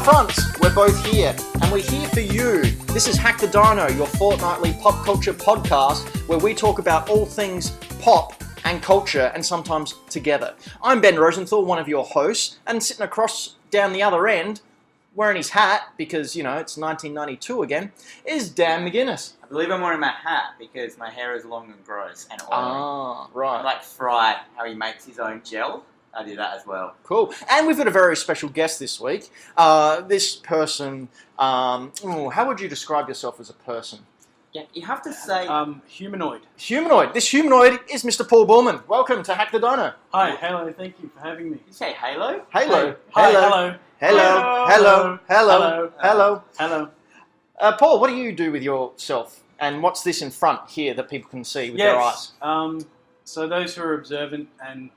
fronts, we're both here, and we're here for you. This is Hack the Dino, your fortnightly pop culture podcast, where we talk about all things pop and culture, and sometimes together. I'm Ben Rosenthal, one of your hosts, and sitting across down the other end, wearing his hat, because, you know, it's 1992 again, is Dan McGuinness. I believe I'm wearing my hat because my hair is long and gross and oily. Ah, right. I'm like Fry, how he makes his own gel. I do that as well. Cool. And we've got a very special guest this week. This person, how would you describe yourself as a person? Yeah, you have to say... humanoid. Humanoid. This humanoid is Mr. Paul Bulman. Welcome to Hack the Dino. Hi, hello, thank you for having me. Did you say Halo? Halo. Hi, Hello. hello. Hello. Hello. Hello. Hello. Paul, what do you do with yourself? And what's this in front here that people can see with their eyes? So those who are observant and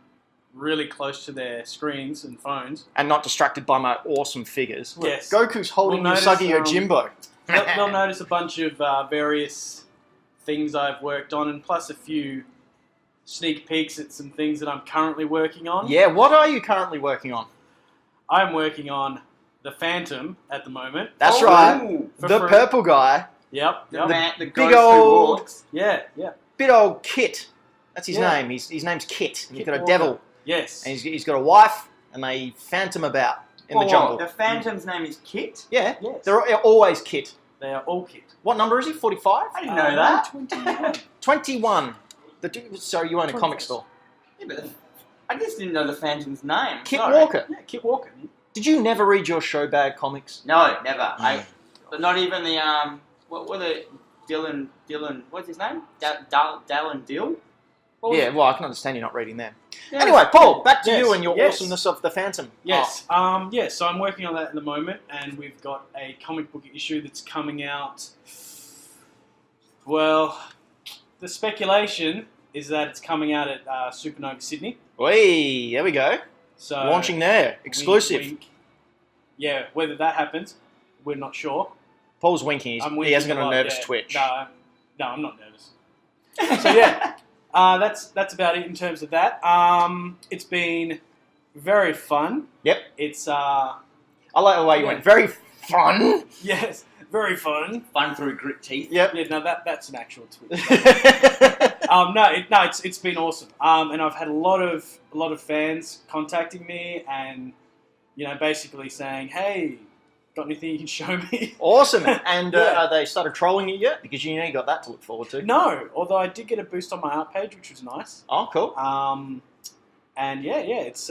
really close to their screens and phones. And not distracted by my awesome figures. Look, Yes. Goku's holding Usagi Yojimbo. They'll notice a bunch of various things I've worked on, and plus a few sneak peeks at some things that I'm currently working on. Yeah, what are you currently working on? I'm working on the Phantom at the moment. That's right. The purple guy. Yep. The big ghost old- who walks. Yeah. Bit old Kit. That's his Yeah. name. His name's Kit. He's Kit got a Walker. devil. Yes. And he's got a wife, and they phantom about in the jungle. The Phantom's name is Kit? Yeah, Yes. they're always Kit. They are all Kit. What number is he? 45? I didn't know that. 21. 21. So you own a 20. comic store. Yeah, but I just didn't know the Phantom's name. Kit Sorry. Walker. Yeah, Kit Walker. Did you never read your show bag comics? No, never. But not even the, what were the, Dylan, what's his name? Dallin Dill? Yeah, well, I can understand you're not reading them. Yeah. Anyway, Paul, back to Yes, you and your yes. awesomeness of the Phantom. Yes. So I'm working on that at the moment, and we've got a comic book issue that's coming out. Well, the speculation is that it's coming out at Supernova Sydney. Whee, there we go. So Launching there. Exclusive. wink, wink. Yeah, whether that happens, we're not sure. Paul's winking. I'm He winking hasn't got a lot, nervous yeah. twitch. No, I'm not nervous. So yeah, that's about it in terms of that. It's been very fun. Yep. It's I like the way you Yeah. went. Very fun. yes, very fun. Fun through grit teeth. Yep. Yeah, no, that's an actual tweet. It's been awesome. And I've had a lot of fans contacting me and basically saying, hey, got anything you can show me? Awesome. And Yeah. are they started trolling you yet? Because you got that to look forward to. No, although I did get a boost on my art page, which was nice. Oh, cool. And it's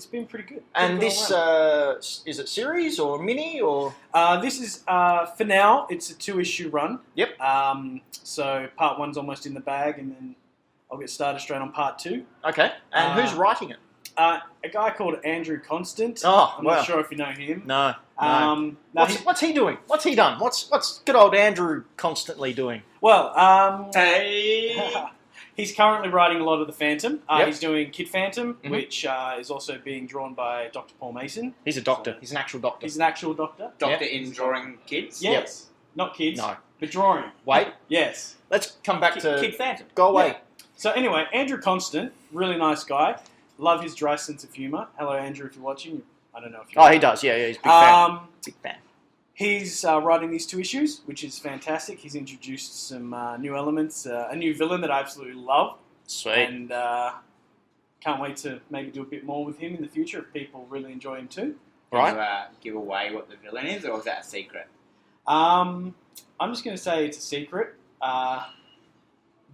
been pretty good. And Pretty this, well is it series or mini or? run. This is for now. It's a 2-issue run. Yep. So part 1's almost in the bag, and then I'll get started straight on part 2. Okay. And who's writing it? A guy called Andrew Constant. Oh, I'm wow. not sure if you know him. No. No, What's he doing? What's he done? What's good old Andrew constantly doing? well, Hey! he's currently writing a lot of the Phantom. Yep. He's doing Kid Phantom, Mhm. which is also being drawn by Dr. Paul Mason. He's a doctor. He's an actual doctor. He's an actual doctor. Doctor in drawing kids? Yes, not kids, No. but drawing. Wait. Yes. Let's come back to Kid Phantom. Go away. Yeah. So anyway, Andrew Constant, really nice guy. Love his dry sense of humour. Hello, Andrew, if you're watching. I don't know if you. Oh, he does. Yeah, he's a big fan. Big fan. He's writing these 2 issues, which is fantastic. He's introduced some new elements, a new villain that I absolutely love. Sweet. And can't wait to maybe do a bit more with him in the future if people really enjoy him too. Right. Can you give away what the villain is, or is that a secret? I'm just going to say it's a secret,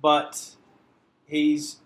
but he's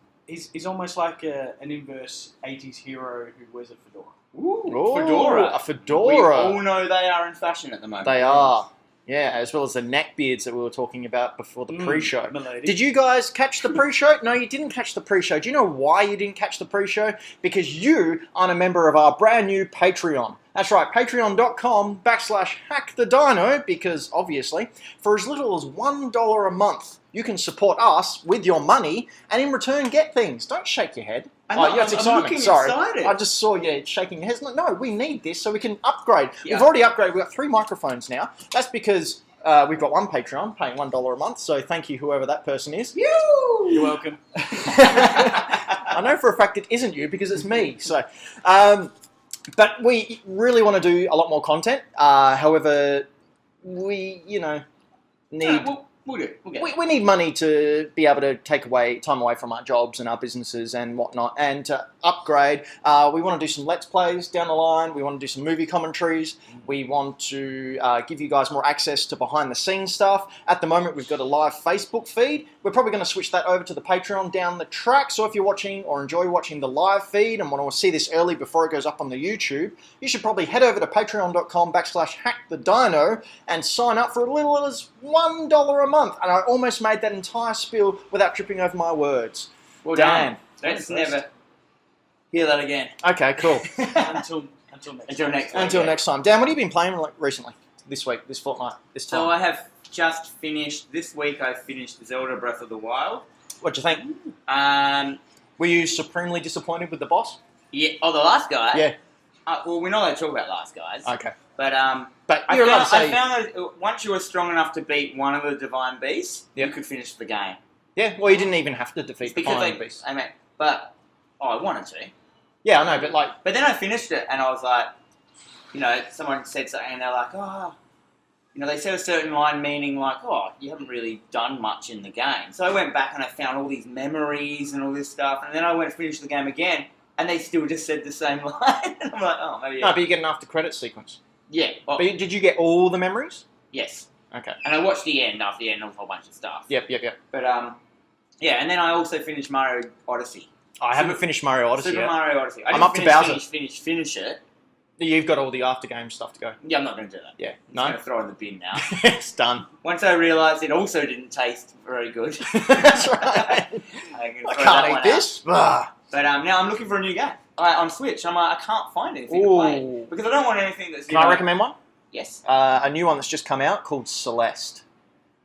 almost like an inverse 80s hero who wears a fedora. Ooh, fedora. A fedora. We all know they are in fashion at the moment. They are. Yeah, as well as the neck beards that we were talking about before the pre-show. Milady. Did you guys catch the pre-show? No, you didn't catch the pre-show. Do you know why you didn't catch the pre-show? Because you aren't a member of our brand new Patreon. That's right, patreon.com/hackthedino, because obviously, for as little as $1 a month, you can support us with your money and in return get things. Don't shake your head. I'm looking Sorry. excited. I just saw you shaking your head. No, we need this so we can upgrade. Yeah. We've already upgraded. We've got 3 microphones now. That's because we've got one Patreon paying $1 a month, so thank you whoever that person is. You're welcome. I know for a fact it isn't you because it's me. So, But we really want to do a lot more content. However, we, need... We'll do it. We'll get it. We need money to be able to take time away from our jobs and our businesses and whatnot, and to upgrade. We want to do some Let's Plays down the line. We want to do some movie commentaries. We want to give you guys more access to behind-the-scenes stuff. At the moment, we've got a live Facebook feed. We're probably going to switch that over to the Patreon down the track. So if you're watching or enjoy watching the live feed and want to see this early before it goes up on the YouTube, you should probably head over to patreon.com/HackTheDino and sign up for as little as $1 a month. And I almost made that entire spiel without tripping over my words. Well Damn. done. Let's never hear that again. Okay, cool. Until next week. Until next time. Dan, what have you been playing recently? This week, this fortnight, this time? So I have just finished, this week I finished Zelda Breath of the Wild. What'd you think? Um, Were you supremely disappointed with the boss? yeah, the last guy? Yeah. Well, we're not allowed to talk about last guys. Okay. But you're allowed to say... I found that once you were strong enough to beat one of the Divine Beasts, Yep. you could finish the game. Yeah, well, you didn't even have to defeat the final beast. I mean, but I wanted to. Yeah, I know, but But then I finished it, and I was like, someone said something, and they're like, they said a certain line meaning like, you haven't really done much in the game. So I went back and I found all these memories and all this stuff, and then I went to finish the game again, and they still just said the same line. And I'm like, maybe. No, but you get an after credit sequence. Yeah. Well, But did you get all the memories? yes. Okay. And I watched the end. After the end, a whole bunch of stuff. Yep. But yeah, and then I also finished Mario Odyssey. I haven't finished Mario Odyssey Super yet. Mario Odyssey. I I'm up to Bowser. Finish it. You've got all the after game stuff to go. Yeah, I'm not going to do that. Yeah. I'm No? going to throw it in the bin now. It's done. Once I realised it also didn't taste very good. That's right. I'm gonna I throw that can't one eat this. Ah. But now I'm looking for a new game on Switch. I can't find anything to play Ooh. because I don't want anything that's. Can I recommend one? Yes. A new one that's just come out called Celeste.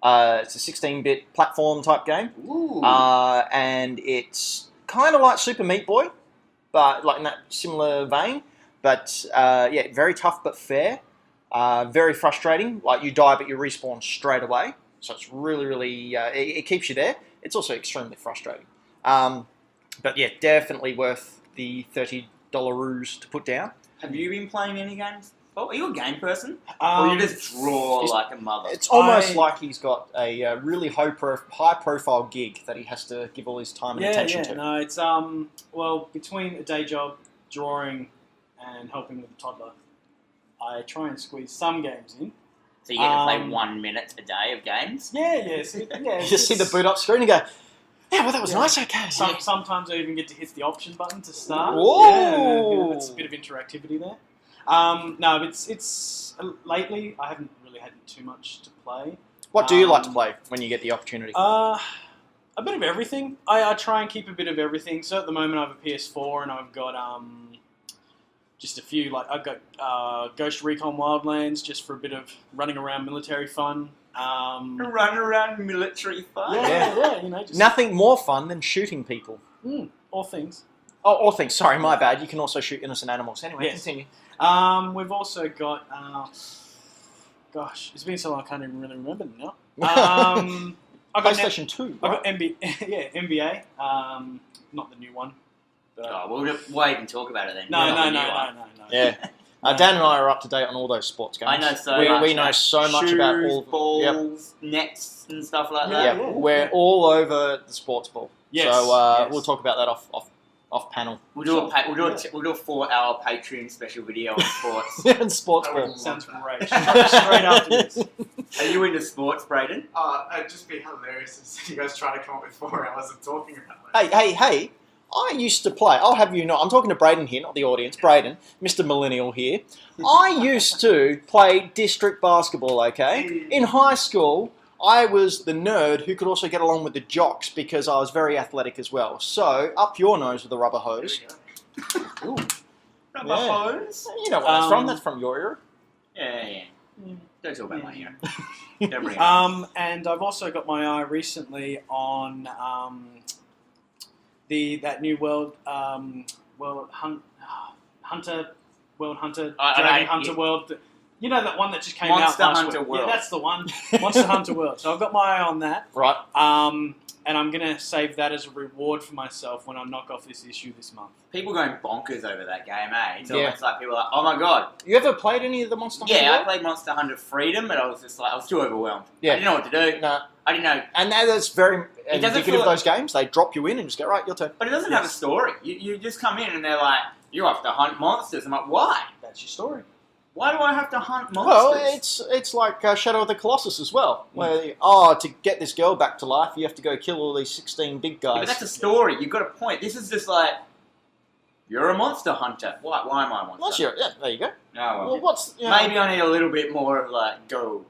It's a 16-bit platform type game. Ooh. And it's kind of like Super Meat Boy, but like in that similar vein. But very tough but fair. Very frustrating. Like you die, but you respawn straight away. So it's really, really. It keeps you there. It's also extremely frustrating. But yeah, definitely worth the $30 to put down. Have you been playing any games? Oh, are you a game person? Or Um, you just draw like a mother? It's almost like he's got a really high-profile gig that he has to give all his time and attention to. No, it's between a day job, drawing, and helping with a toddler, I try and squeeze some games in. So you get to play 1 minute a day of games? Yeah. You just see the boot up screen and go, yeah, well, that was nice, okay. Sometimes I even get to hit the option button to start. Whoa! Yeah, it's a bit of interactivity there. No, it's lately I haven't really had too much to play. What do you like to play when you get the opportunity? A bit of everything. I try and keep a bit of everything. So at the moment I have a PS4 and I've got just a few. Like I've got Ghost Recon Wildlands just for a bit of running around military fun. Run around military fun? Yeah. Just Nothing more fun than shooting people. all things. Oh, all things. Sorry, my bad. You can also shoot innocent animals. Anyway, Yes. continue. We've also got. Gosh, it's been so long I can't even really remember now. I got PlayStation 2, I right? got NBA. Not the new one. But, Why even talk about it then? No. Yeah. Dan and I are up to date on all those sports games. I know so we, much. We know so much about all... balls, nets, and stuff like that. Yeah, we're all over the sports ball. Yes, So yes. we'll talk about that off panel. We'll do a 4-hour Patreon special video on sports. And sports I would ball. love Sounds that. great. Straight after this. Are you into sports, Braden? It'd just be hilarious to see you guys try to come up with 4 hours of talking about it. Hey, I used to play, I'll have you know, I'm talking to Braden here, not the audience, Braden, Mr. Millennial here. I used to play district basketball, okay? In high school, I was the nerd who could also get along with the jocks because I was very athletic as well. So, up your nose with a rubber hose. Ooh. Rubber Yeah. hose? You know where that's from, that's from your era. Yeah. Don't talk about my era. Don't bring it up. And I've also got my eye recently on that new World Hunter, Dragon Hunter World. You know that one that just came Monster out last Hunter week? World. Yeah, that's the one. Monster Hunter World. So I've got my eye on that. Right. And I'm going to save that as a reward for myself when I knock off this issue this month. People going bonkers over that game, eh? It's Yeah. almost like people are like, oh my god. You ever played any of the Monster Hunter? Yeah, I World? played Monster Hunter Freedom, but I was just like, I was too overwhelmed. Yeah. I didn't know what to do. No. I didn't know. And that's very It doesn't indicative feel of those games. They drop you in and just go, right, your turn. But it doesn't have a story. You just come in and they're like, you have to hunt monsters. I'm like, why? That's your story. Why do I have to hunt monsters? Well, it's like Shadow of the Colossus as well. Where, to get this girl back to life, you have to go kill all these 16 big guys. Yeah, but that's a story. You've got a point. This is just like, you're a monster hunter. Why am I a monster? Well, sure. Yeah, there you go. Oh, well. Well, what's... You know, Maybe I need a little bit more of like, go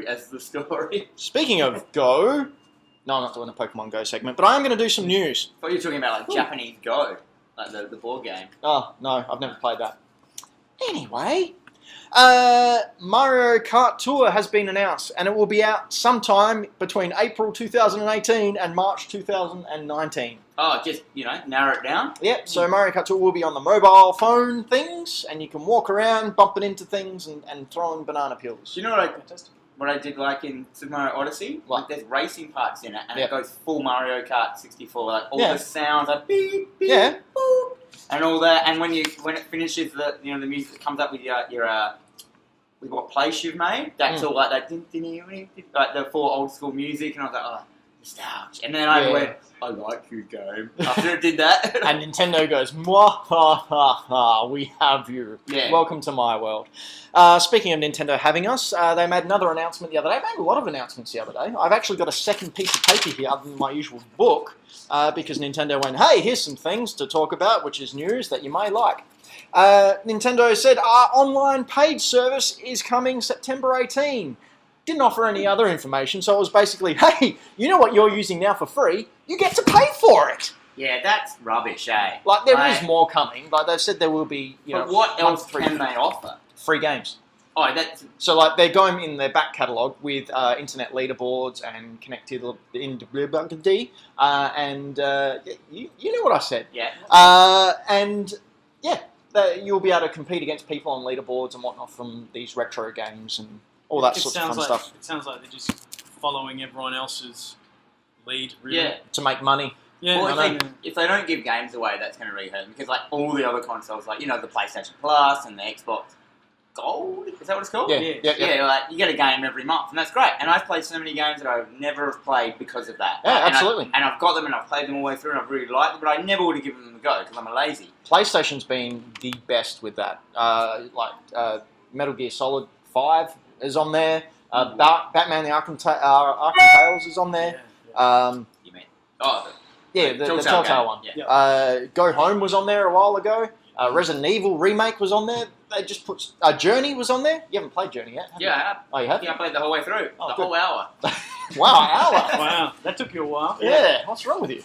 as the story. Speaking of Go... No, I'm not doing a Pokemon Go segment, but I am going to do some news. I thought you were talking about like Japanese Go, like the board game. Oh, no, I've never played that. Anyway... Mario Kart Tour has been announced, and it will be out sometime between April 2018 and March 2019. Oh, just, narrow it down? Yep, so Mario Kart Tour will be on the mobile phone things, and you can walk around bumping into things and throwing banana peels. Do you know what I did like in Super Mario Odyssey? What? Like, there's racing parts in it, and Yep. it goes full Mario Kart 64. Like, all Yeah. the sounds, like beep, beep, Yeah. boop, and all that. And when it finishes, the music comes up with with what place you've made. That's all like that, like the full old school music, and I was like, oh, nostalgia. And then I went, I like your game. After it did that, And Nintendo goes, mwah, ha, ha, ha, we have you. Yeah. Welcome to my world. Speaking of Nintendo having us, they made another announcement the other day. They made a lot of announcements the other day. I've actually got a second piece of paper here other than my usual book, because Nintendo went, hey, here's some things to talk about, which is news that you may like. Nintendo said our online paid service is coming September 18. Didn't offer any other information, so it was basically, hey, you know what you're using now for free? You get to pay for it. yeah, that's rubbish, eh? Like, there is more coming. Like, they've said there will be, But what else free, can they offer? free games. Oh, that's So, like, they're going in their back catalogue with internet leaderboards and connectivity, you know what I said. yeah. And, yeah, you'll be able to compete against people on leaderboards and whatnot from these retro games and all that sort of fun stuff. It sounds like they're just following everyone else's lead, really. Yeah. To make money. Yeah. Well, I know. if they don't give games away, that's going to really hurt them because, like, all the other consoles, like, the PlayStation Plus and the Xbox Gold, is that what it's called? Yeah. Like, you get a game every month, and that's great. And I've played so many games that I would never have played because of that. Yeah, And absolutely. and I've got them, and I've played them all the way through, and I've really liked them, but I never would have given them a go because I'm a lazy. PlayStation's been the best with that. Metal Gear Solid 5 is on there. Batman the Arkham Tales is on there. You mean? Oh, The Telltale Telltale game. one. Yeah. Go Home was on there a while ago. Resident Evil Remake was on there. They just put... Journey was on there. You haven't played Journey yet, have you? Yeah, Oh, you have? I played the whole way through. Oh, the good. whole hour. Wow, hour. Wow, that took you a while. Yeah, what's wrong with you?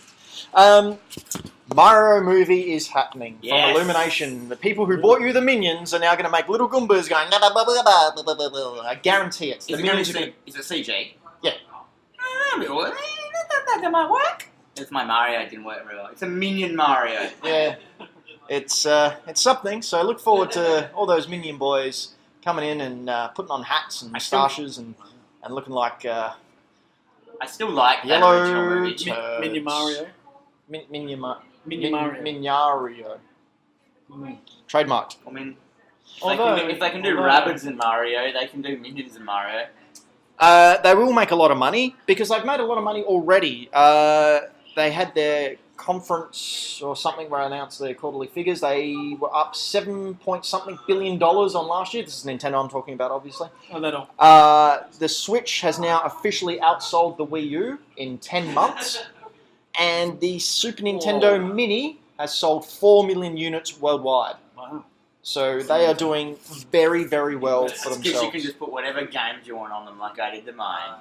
Mario movie is happening Yes. from Illumination. The people who bought you the Minions are now going to make little Goombas going... I guarantee it. The Is Minions it CG? Yeah. That might work. It's my Mario. It didn't work very well. It's a Minion Mario. Yeah, it's something. So I look forward to all those Minion boys coming in and putting on hats and moustaches and looking like I still like that yellow original movie. turds. Minion Mario. Minion Mario. Miniario. Trademarked. I mean, Although- if they can do although- Rabbids in Mario, they can do Minions in Mario. They will make a lot of money because they've made a lot of money already. They had their conference or something where I announced their quarterly figures. They were up $7 billion on last year. This is Nintendo I'm talking about, obviously. Oh, that all. The Switch has now officially outsold the Wii U in 10 months. And the Super Nintendo Mini has sold 4 million units worldwide. Wow. So they are doing very, very well for Because you themselves. can just put whatever games you want on them, like I did to mine.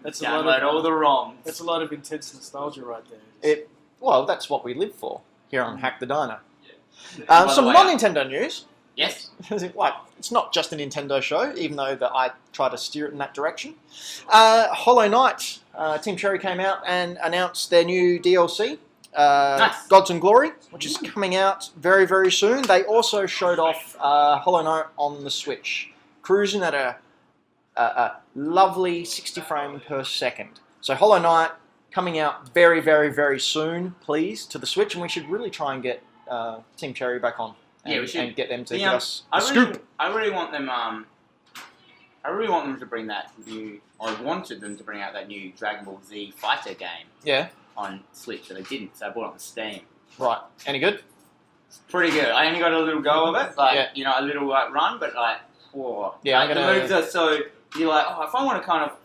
That's Download all the ROMs. That's a lot of intense nostalgia right there. Well, that's what we live for here on Hack the Dino. By the Some way, non-Nintendo news. Yes. Like, it's not just a Nintendo show, even though I try to steer it in that direction. Hollow Knight. Team Cherry came out and announced their new DLC. Nice. Gods and Glory, which is coming out very, very soon. They also showed off Hollow Knight on the Switch, cruising at a lovely 60 frame per second. So Hollow Knight coming out very, very, very soon, please, to the Switch, and we should really try and get Team Cherry back on. And, we should. And get them to give us I a scoop. really want them. I really want them to bring that new. I wanted them to bring out that new Dragon Ball Z Fighter game. Yeah. On Switch, but they didn't, so I bought it on Steam. Right. Any good? It's pretty good. I only got a little go of it, a little run, but Yeah, the moves are so you're like, if I want to kind of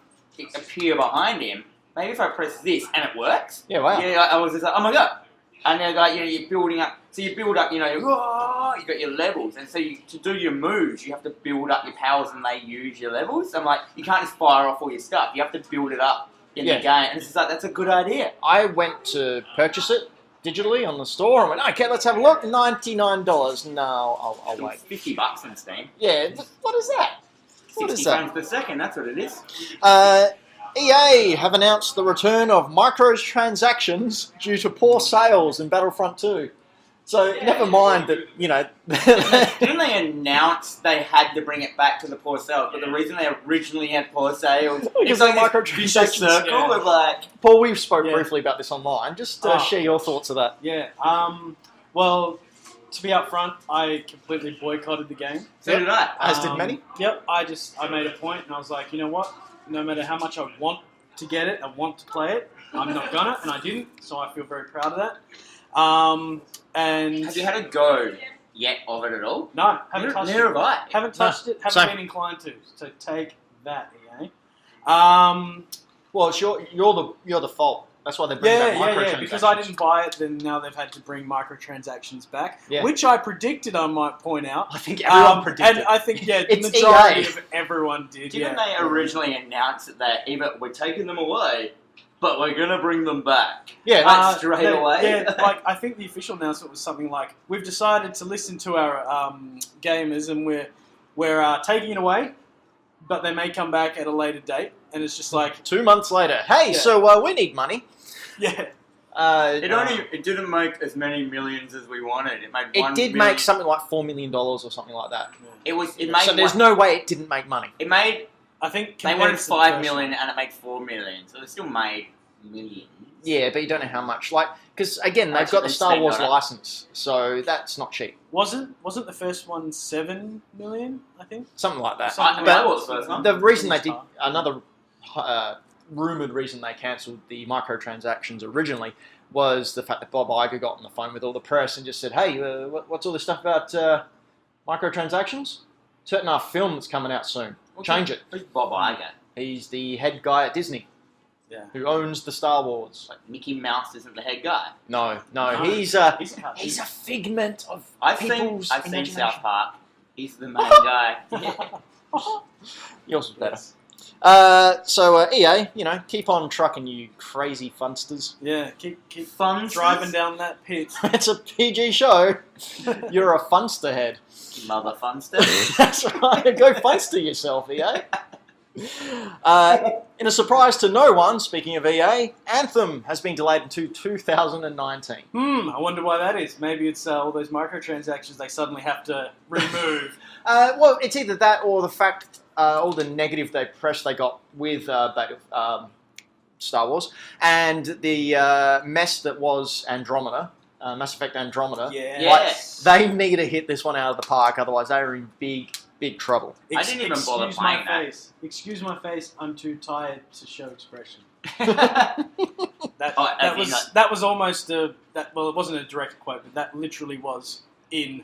appear behind him, maybe if I press this and it works. Yeah, wow. Yeah, I was just like, oh my god. And then you're building up. So you build up, you got your levels, and so to do your moves, you have to build up your powers, and they use your levels. I'm like, you can't just fire off all your stuff. You have to build it up in the game, and it's just like, that's a good idea. I went to purchase it digitally on the store and went, okay, let's have a look. $99. No, I'll wait. $50 on Steam. Yeah, what is that? What 60 is that? frames per second, that's what it is. EA have announced the return of microtransactions due to poor sales in Battlefront 2. So never mind that, Didn't they announce they had to bring it back to the poor sales? But the reason they originally had poor sales Because is like of this vicious circle of like... Paul, we've spoke briefly about this online. Just share your thoughts of that. Yeah. Well, to be upfront, I completely boycotted the game. So did I. As did many. Yep. I made a point, and I was like, you know what? No matter how much I want to get it, I want to play it, I'm not gonna, and I didn't. So I feel very proud of that. And have you had a go yet of it at all? No, haven't touched Neither it. have I. Haven't touched it. Haven't Same. been inclined to. So take that, EA. Well, it's you're the fault. That's why they bring back microtransactions. Yeah. Because I didn't buy it, then now they've had to bring microtransactions back, Yeah. which I predicted. I might point out. I think everyone predicted. And I think the It's majority EA. of everyone did. Didn't they originally announce that either we're taking them away, but we're gonna bring them back? Yeah. Straight away. Yeah, like I think the official announcement was something like, "We've decided to listen to our gamers, and we're taking it away, but they may come back at a later date." And it's just like 2 months later. Hey, Yeah. so we need money. yeah, It didn't make as many millions as we wanted. It made It did make something like $4 million or something like that. It made. So there's no way it didn't make money. It made. I think They compared wanted to the 5 first million one- and it made 4 million, so it still made millions. Yeah, but you don't know how much. Like, because again, they've Actually, got the they Star spent Wars on it. license, so that's not cheap. Wasn't the first one 7 million? I think. Something like that. Something that But was the first one. the reason they did another rumored reason they cancelled the microtransactions originally was the fact that Bob Iger got on the phone with all the press and just said, "Hey, what's all this stuff about microtransactions? Certain our film that's coming out soon. Change it." Who's Bob Iger? He's the head guy at Disney, Yeah. who owns the Star Wars. Like Mickey Mouse isn't the head guy. No, No. he's He's a he's a figment of I've seen people's South imagination. Park. He's the main guy. Yours was better. Yes. So EA, keep on trucking, you crazy funsters. Yeah, keep Fun driving down that pit. It's a PG show. You're a funster head. Mother funster. That's right. Go funster yourself, EA. In a surprise to no one, speaking of EA, Anthem has been delayed into 2019. I wonder why that is. Maybe it's all those microtransactions they suddenly have to remove. Well, it's either that or the fact all the negative press they got with Star Wars and the mess that was Andromeda, Mass Effect Andromeda. Yeah. Yes. They need to hit this one out of the park, otherwise they are in big trouble. I didn't even bother Excuse playing my that. face. Excuse my face. I'm too tired to show expression. Oh, That was almost it wasn't a direct quote, but that literally was in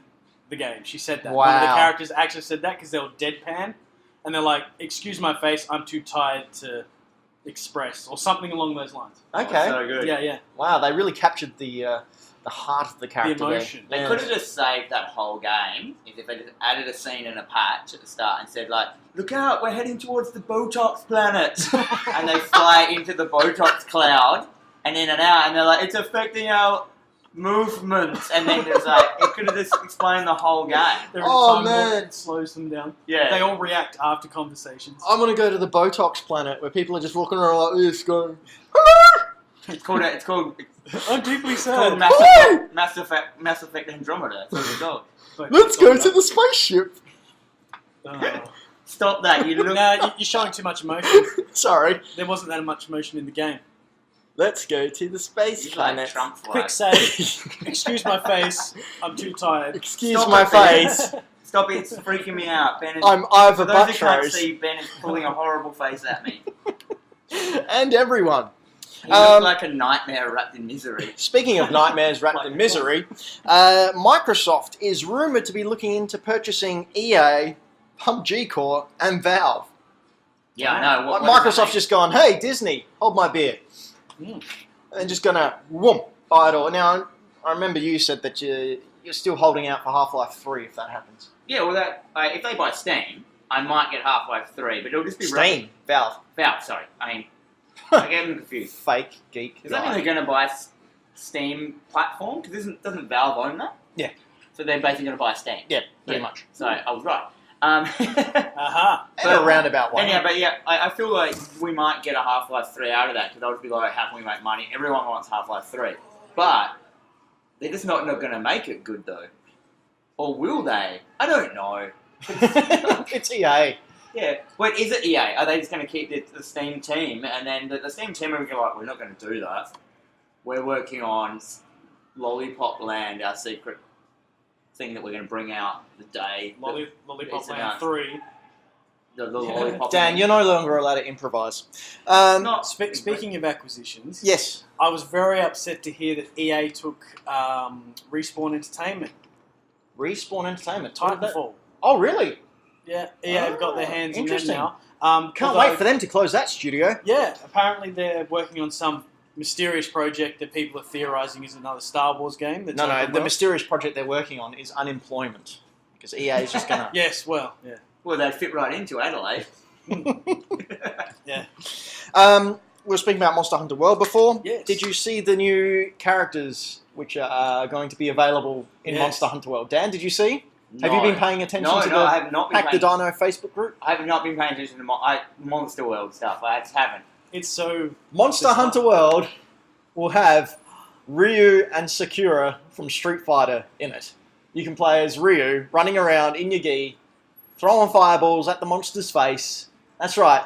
the game. She said that. One of the Wow. characters actually said that because they were deadpan, and they're like, "Excuse my face, I'm too tired to express," or something along those lines. Okay. So good. Yeah. Wow, they really captured the heart of the character there. emotion. They Yeah. could have just saved that whole game if they just added a scene in a patch at the start and said, like, "Look out, we're heading towards the Botox planet." And they fly into the Botox cloud and in and out, and they're like, "It's affecting our movements." And then there's like, it could have just explained the whole game. There is Oh, a time warp man. that slows them down. Yeah. They all react after conversations. I'm going to go to the Botox planet where people are just walking around like this going, It's called I'm deeply It's called sad. Mass Effect Andromeda. That's what it's called. Wait, Let's stop go that. to the spaceship. Oh. Stop that. You look. No, you're showing too much emotion. Sorry. There wasn't that much emotion in the game. Let's go to the space He's like planet. Trump Quick save. Excuse my face. I'm too tired. Excuse Stop my it, Ben. face. Stop it. It's freaking me out. Ben is, I'm for Ivor those who can't Buttrose. see, Ben is pulling a horrible face at me. And everyone. He looks like a nightmare wrapped in misery. Speaking of nightmares wrapped in misery, Microsoft is rumoured to be looking into purchasing EA, PUBG Corp, and Valve. Yeah, I know. Like What does that Microsoft's just gone, hey, Disney, hold my beer. Mm. And just gonna, whoom, buy it all. Now, I remember you said that you're still holding out for Half-Life 3 if that happens. Yeah, well, if they buy Steam, I might get Half-Life 3, but it'll just be Steam, Valve. Valve, sorry. I mean, I get them confused. Fake geek. Does that mean they're going to buy Steam platform? Because doesn't Valve own that? Yeah. So they're basically going to buy Steam. Yeah, pretty Yeah. much. So I was right. Aha. In a roundabout way. Anyhow, but yeah, I feel like we might get a Half-Life 3 out of that, because they'll just be like, how can we make money? Everyone wants Half-Life 3. But they're just not going to make it good, though. Or will they? I don't know. It's EA. Yeah. Wait, is it EA? Are they just going to keep the Steam team, and then the Steam team are going to go like, we're not going to do that. We're working on Lollipop Land, our secret thing that we're going to bring out the day. Lollipop It's Land announced. 3. The Lollipop Dan, Land. you're no longer allowed to improvise. Not Speaking of acquisitions, Yes. I was very upset to hear that EA took Respawn Entertainment, Respawn Entertainment. What did that- Titanfall. Oh, really? Yeah, EA have got their hands in them Interesting. now. Can't although- wait for them to close that studio. Yeah, apparently they're working on some mysterious project that people are theorising is another Star Wars game. That's No, open the world. mysterious project they're working on is unemployment. Because EA is just going to... Yes, well, yeah. Well, they'd fit right into Adelaide. Yeah. We were speaking about Monster Hunter World before. Yes. Did you see the new characters which are going to be available in Yes. Monster Hunter World? Dan, did you see? Have you No. been paying attention No, to no, I the have not been Hack the paying. Dino Facebook group? I have not been paying attention to Monster World stuff. I just haven't. It's so... Monster It's Hunter not- World will have Ryu and Sakura from Street Fighter in it. You can play as Ryu, running around in your gi, throwing fireballs at the monster's face. That's right,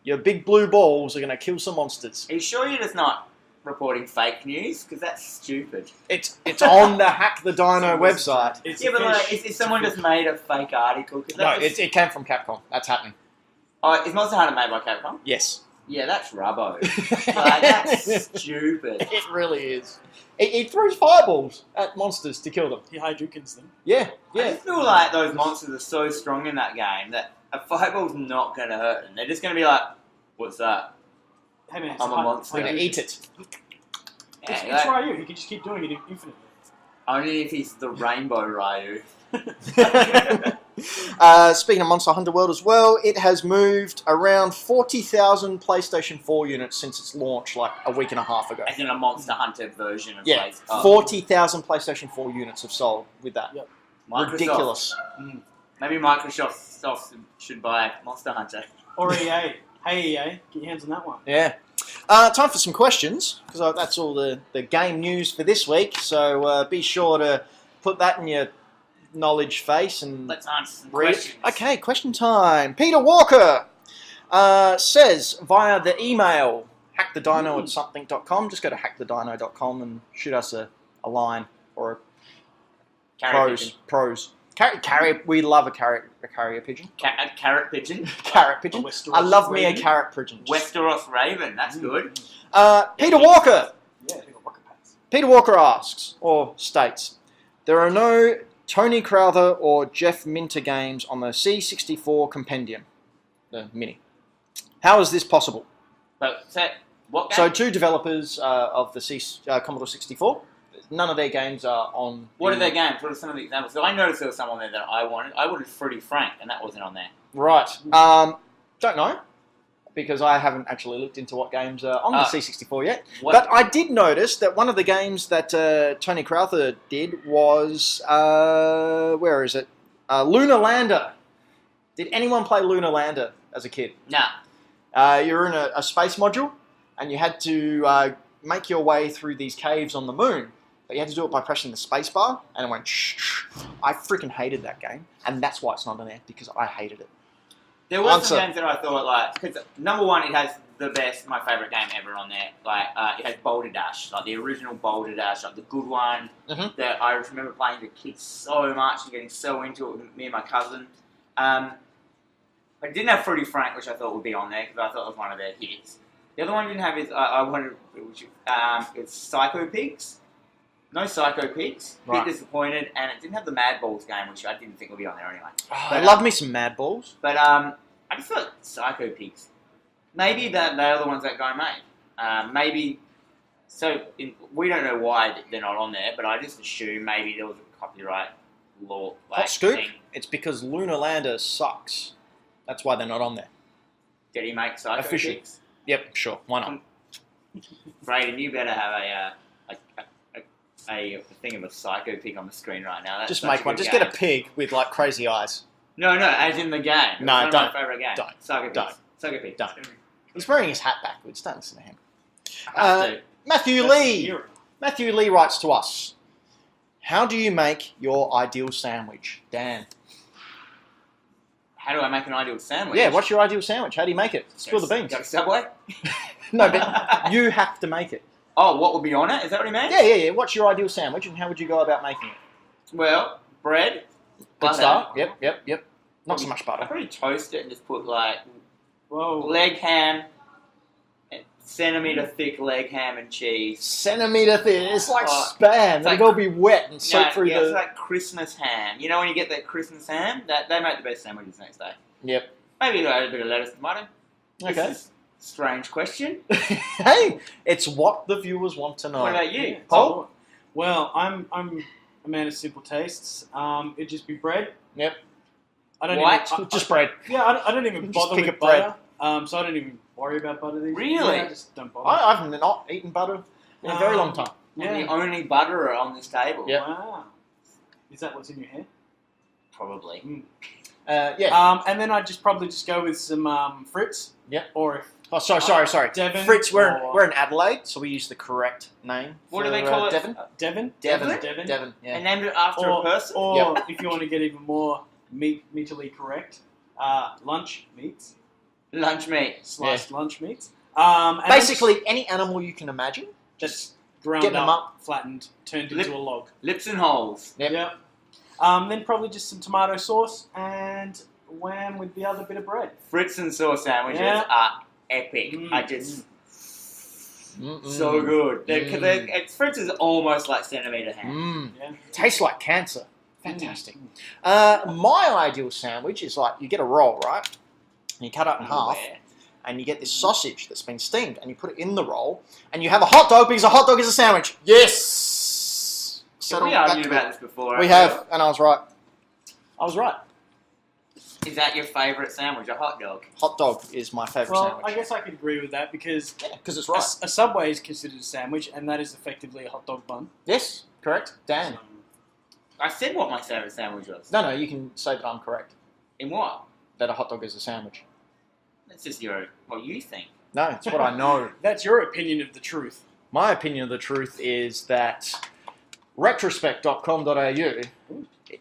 your big blue balls are going to kill some monsters. Are you sure you're just not reporting fake news? Because that's stupid. It's on the Hack the Dino website. It's Yeah, but a like, fish. is someone just made a fake article? 'Cause No, that was- it came from Capcom. That's happening. Oh, is Monster Hunter made by Capcom? Yes. Yeah, that's rubbo. Like, that's stupid. It really is. It throws fireballs at monsters to kill them. He Hadoukens them. Yeah, I yeah. just feel like those monsters are so strong in that game that a fireball's not going to hurt them. They're just going to be like, what's that? Hey man, I'm a monster. We're going to eat it. Yeah, It's like, Ryu. He can just keep doing it infinitely. only if he's the Rainbow Ryu. Speaking of Monster Hunter World as well, it has moved around 40,000 PlayStation 4 units since its launch like a week and a half ago. As in a Monster Hunter version of Yeah, Place. Oh, 40,000 PlayStation 4 units have sold with that. Yep. Microsoft. Ridiculous. Maybe Microsoft should buy Monster Hunter. Or EA. Hey EA, get your hands on that one. Yeah. Time for some questions, because that's all the game news for this week. So be sure to put that in your knowledge face and Let's answer some read. questions. Okay, question time. Peter Walker says via the email hackthedino@something.com. Just go to hackthedino.com and shoot us a line or a Carrot pigeon. pros. Carrier, we love a carrier pigeon. A carrot pigeon. Carrot pigeon. A Westeros I love me a raven. carrot pigeon. Westeros Raven. That's good. Peter Walker. Yeah, they got rocket pads. Peter Walker asks, or states, there are no Tony Crowther or Jeff Minter games on the C64 Compendium, the Mini. How is this possible? But what game? So, two developers of the Commodore 64, none of their games are on. What are their games? What are some of the examples? So I noticed there was some on there that I wanted. I wanted Fruity Frank, and that wasn't on there. Right. Don't know, because I haven't actually looked into what games are on the C64 yet. What- But I did notice that one of the games that Tony Crowther did was, where is it? Lunar Lander. Did anyone play Lunar Lander as a kid? Nah. You were in a space module, and you had to make your way through these caves on the moon, but you had to do it by pressing the space bar, and it went shh. I freaking hated that game, and that's why it's not on there, because I hated it. There were some games that I thought, like, because number one, it has my favourite game ever on there. Like, it has Boulder Dash, like the original Boulder Dash, like the good one that I remember playing with kids so much and getting so into it with me and my cousin. It didn't have Fruity Frank, which I thought would be on there because I thought it was one of their hits. The other one I didn't have is it's Psycho Pigs. No Psycho Pigs. Right. Bit disappointed, and it didn't have the Mad Balls game, which I didn't think would be on there anyway. Oh, I love me some Mad Balls. But I just thought Psycho Pigs. Maybe they're the ones that guy made. Maybe. So we don't know why they're not on there, but I just assume maybe there was a copyright law. Hot scoop. It's because Lunar Lander sucks. That's why they're not on there. Did he make Psycho Officially. Pigs? Yep, sure. Why not? Brayden, you better have a thing of a Psycho Pig on the screen right now. That's Just such make a one. good Just game. get a pig with like crazy eyes. No, as in the game. It's No, one of don't. my favourite games. Don't. Psycho Pigs. Don't. Psycho Pigs. Don't. He's wearing his hat backwards. Don't listen to him. I have to. Matthew That's Lee. hero. Matthew Lee writes to us. How do you make your ideal sandwich, Dan? How do I make an ideal sandwich? Yeah, what's your ideal sandwich? How do you make it? Spill the beans. Go to Subway? No, but you have to make it. Oh, what would be on it? Is that what he meant? Yeah. What's your ideal sandwich, and how would you go about making it? Well, bread. Good butter. start. Yep. Not so much I'd butter. probably toast it and just put like Whoa. leg ham, centimetre thick leg ham and cheese. Centimetre thin. It's like Oh, spam. like- It'll all be wet and soak through It's the... like Christmas ham. You know when you get that Christmas ham? They make the best sandwiches next day. Yep. Maybe a bit of lettuce and tomato. Okay. This is a strange question. Hey, it's what the viewers want to know. What about you? Yeah, Paul? Well, I'm a man of simple tastes. It'd just be bread. Yep. I don't White? even, Just bread. I don't even Just bother pick with a bread. butter. So I don't even worry about butter these days. Really? Yeah, I just don't bother. I've not eaten butter in a very long time. I'm the only butterer on this table. Yep. Wow. Is that what's in your hair? Probably. Yeah. And then I'd probably go with some Fritz. Yep. Or if Oh, sorry. Devon Fritz, we're or- in Adelaide, so we use the correct name. What for, do they call it? Devon? Devon. Devon? Devon. Yeah. And named it after a person? Or if you want to get even more meatily correct, lunch meats. Lunch meat. Sliced lunch meats. And then Basically, any animal you can imagine. just ground getting them up, flattened, turned Lip- into a log. Lips and holes. Yep. Yep. Then probably just some tomato sauce and wham with the other bit of bread. Fritz and sauce sandwiches Yeah. are epic. Mm, I just... Mm-mm. So good. Mm. Fritz is almost like centimetre ham. Mm. Yeah. Tastes like cancer. Fantastic. Mm. My ideal sandwich is like, you get a roll, right? And you cut it in half, Where? and you get this sausage that's been steamed, and you put it in the roll, and you have a hot dog because a hot dog is a sandwich. Yes! Have Settle we back argued to about it. this before? We I have, feel? and I was right. I was right. Is that your favourite sandwich, a hot dog? Hot dog is my favourite Well, sandwich. I guess I could agree with that because Because it's a, right. a Subway is considered a sandwich, and that is effectively a hot dog bun. Yes, correct. Dan. So, I said what my favourite sandwich was. No, you can say that I'm correct. In what? That a hot dog is a sandwich. That's just what you think. No, it's what I know. that's your opinion of the truth. My opinion of the truth is that retrospect.com.au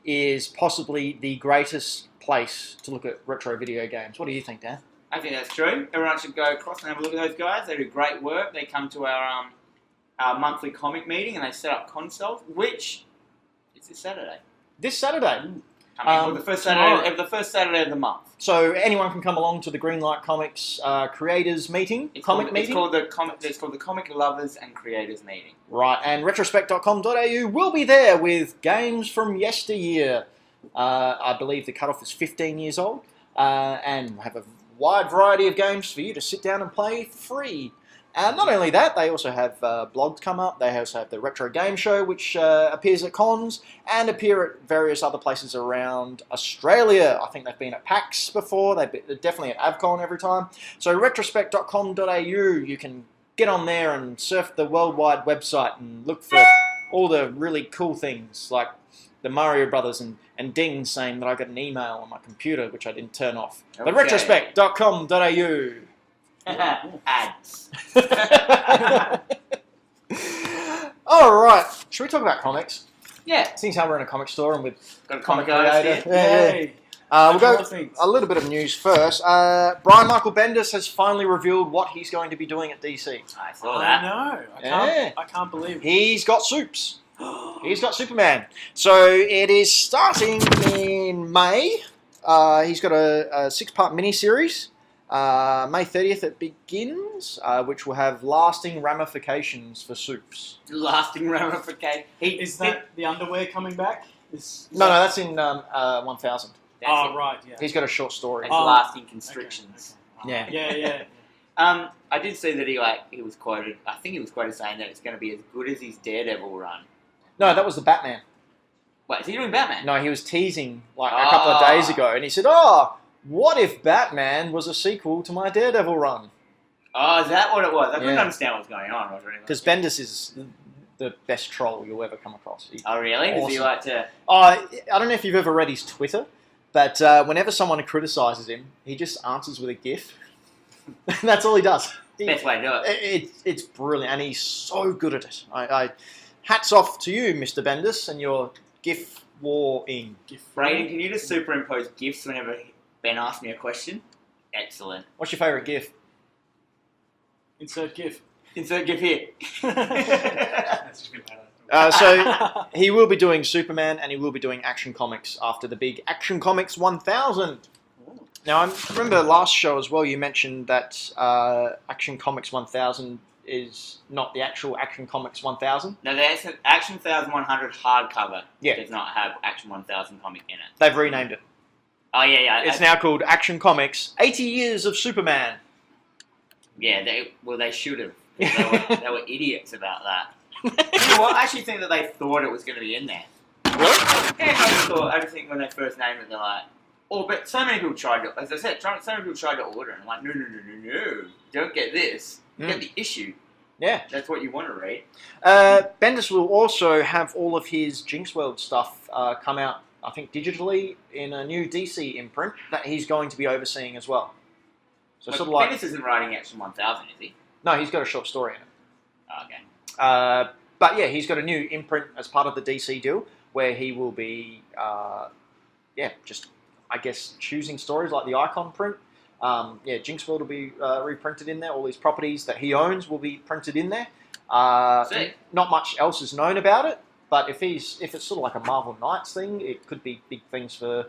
is possibly the greatest place to look at retro video games. What do you think, Dan? I think that's true. Everyone should go across and have a look at those guys. They do great work. They come to our monthly comic meeting and they set up consoles, which is this Saturday. This Saturday. The first Saturday of the month. So anyone can come along to the Greenlight Comics creators meeting, meeting. It's called the Comic Lovers and Creators Meeting. Right, and retrospect.com.au will be there with games from yesteryear. I believe the cutoff is 15 years old, and have a wide variety of games for you to sit down and play for free. Not only that, they also have blogs come up. They also have the Retro Game Show, which appears at cons and appear at various other places around Australia. I think they've been at PAX before. They're definitely at AvCon every time. So retrospect.com.au, you can get on there and surf the worldwide website and look for all the really cool things, like the Mario Brothers and dings saying that I got an email on my computer, which I didn't turn off. Okay. The retrospect.com.au. Ads. All right. Should we talk about comics? Yeah. Seeing how we're in a comic store and with Got a comic comic artist creator. here. Yeah. Yay. We'll go Things. a little bit of news first. Brian Michael Bendis has finally revealed what he's going to be doing at DC. I saw I that. know. Yeah. I can't believe it. He's got Supes. He's got Superman. So it is starting in May. He's got a 6-part miniseries. May 30th it begins, which will have lasting ramifications for Supes. Lasting ramification. Is that the underwear coming back? No, that's in 1000. Oh, right, yeah. He's got a short story. It's lasting constrictions. Yeah. Yeah. I did see that he was quoted. I think he was quoted saying that it's going to be as good as his Daredevil run. No, that was the Batman. Wait, is he doing Batman? No, he was teasing like a couple of days ago, and he said, what if Batman was a sequel to my Daredevil run? Oh, is that what it was? I couldn't Yeah. understand what was going on. Because Bendis is the best troll you'll ever come across. Oh, really? Does he Awesome. like to... I don't know if you've ever read his Twitter, but whenever someone criticizes him, he just answers with a GIF. That's all he does. Best way to do it. It's brilliant, and he's so good at it. I hats off to you, Mr. Bendis, and your GIF war-ing. Brayden, can you just superimpose GIFs whenever Ben asks me a question? Excellent. What's your favourite GIF? Insert GIF. Insert GIF here. That's just been better. So he will be doing Superman, and he will be doing Action Comics after the big Action Comics 1000. Now, I remember last show as well, you mentioned that Action Comics 1000 is not the actual Action Comics 1000. No, there's an Action 1100 hardcover. Yeah. Does not have Action 1000 comic in it. They've renamed it. Oh, yeah. It's now called Action Comics 80 Years of Superman. Yeah, they should have. They were idiots about that. You know what? I actually think that they thought it was going to be in there. What? Yeah, I just think when they first named it, they're like, but so many people tried to, as I said, so many people tried to order it. I'm like, no, don't get this. Get the issue. Yeah. That's what you want to read. Bendis will also have all of his Jinx World stuff come out, I think, digitally in a new DC imprint that he's going to be overseeing as well. So But sort of like... Bendis isn't writing Action 1000, is he? No, he's got a short story in it. Oh, okay. But yeah, he's got a new imprint as part of the DC deal where he will be, just, I guess, choosing stories like the Icon print. Jinx World will be reprinted in there. All these properties that he owns will be printed in there. Sick. Not much else is known about it, but if it's sort of like a Marvel Knights thing, it could be big things for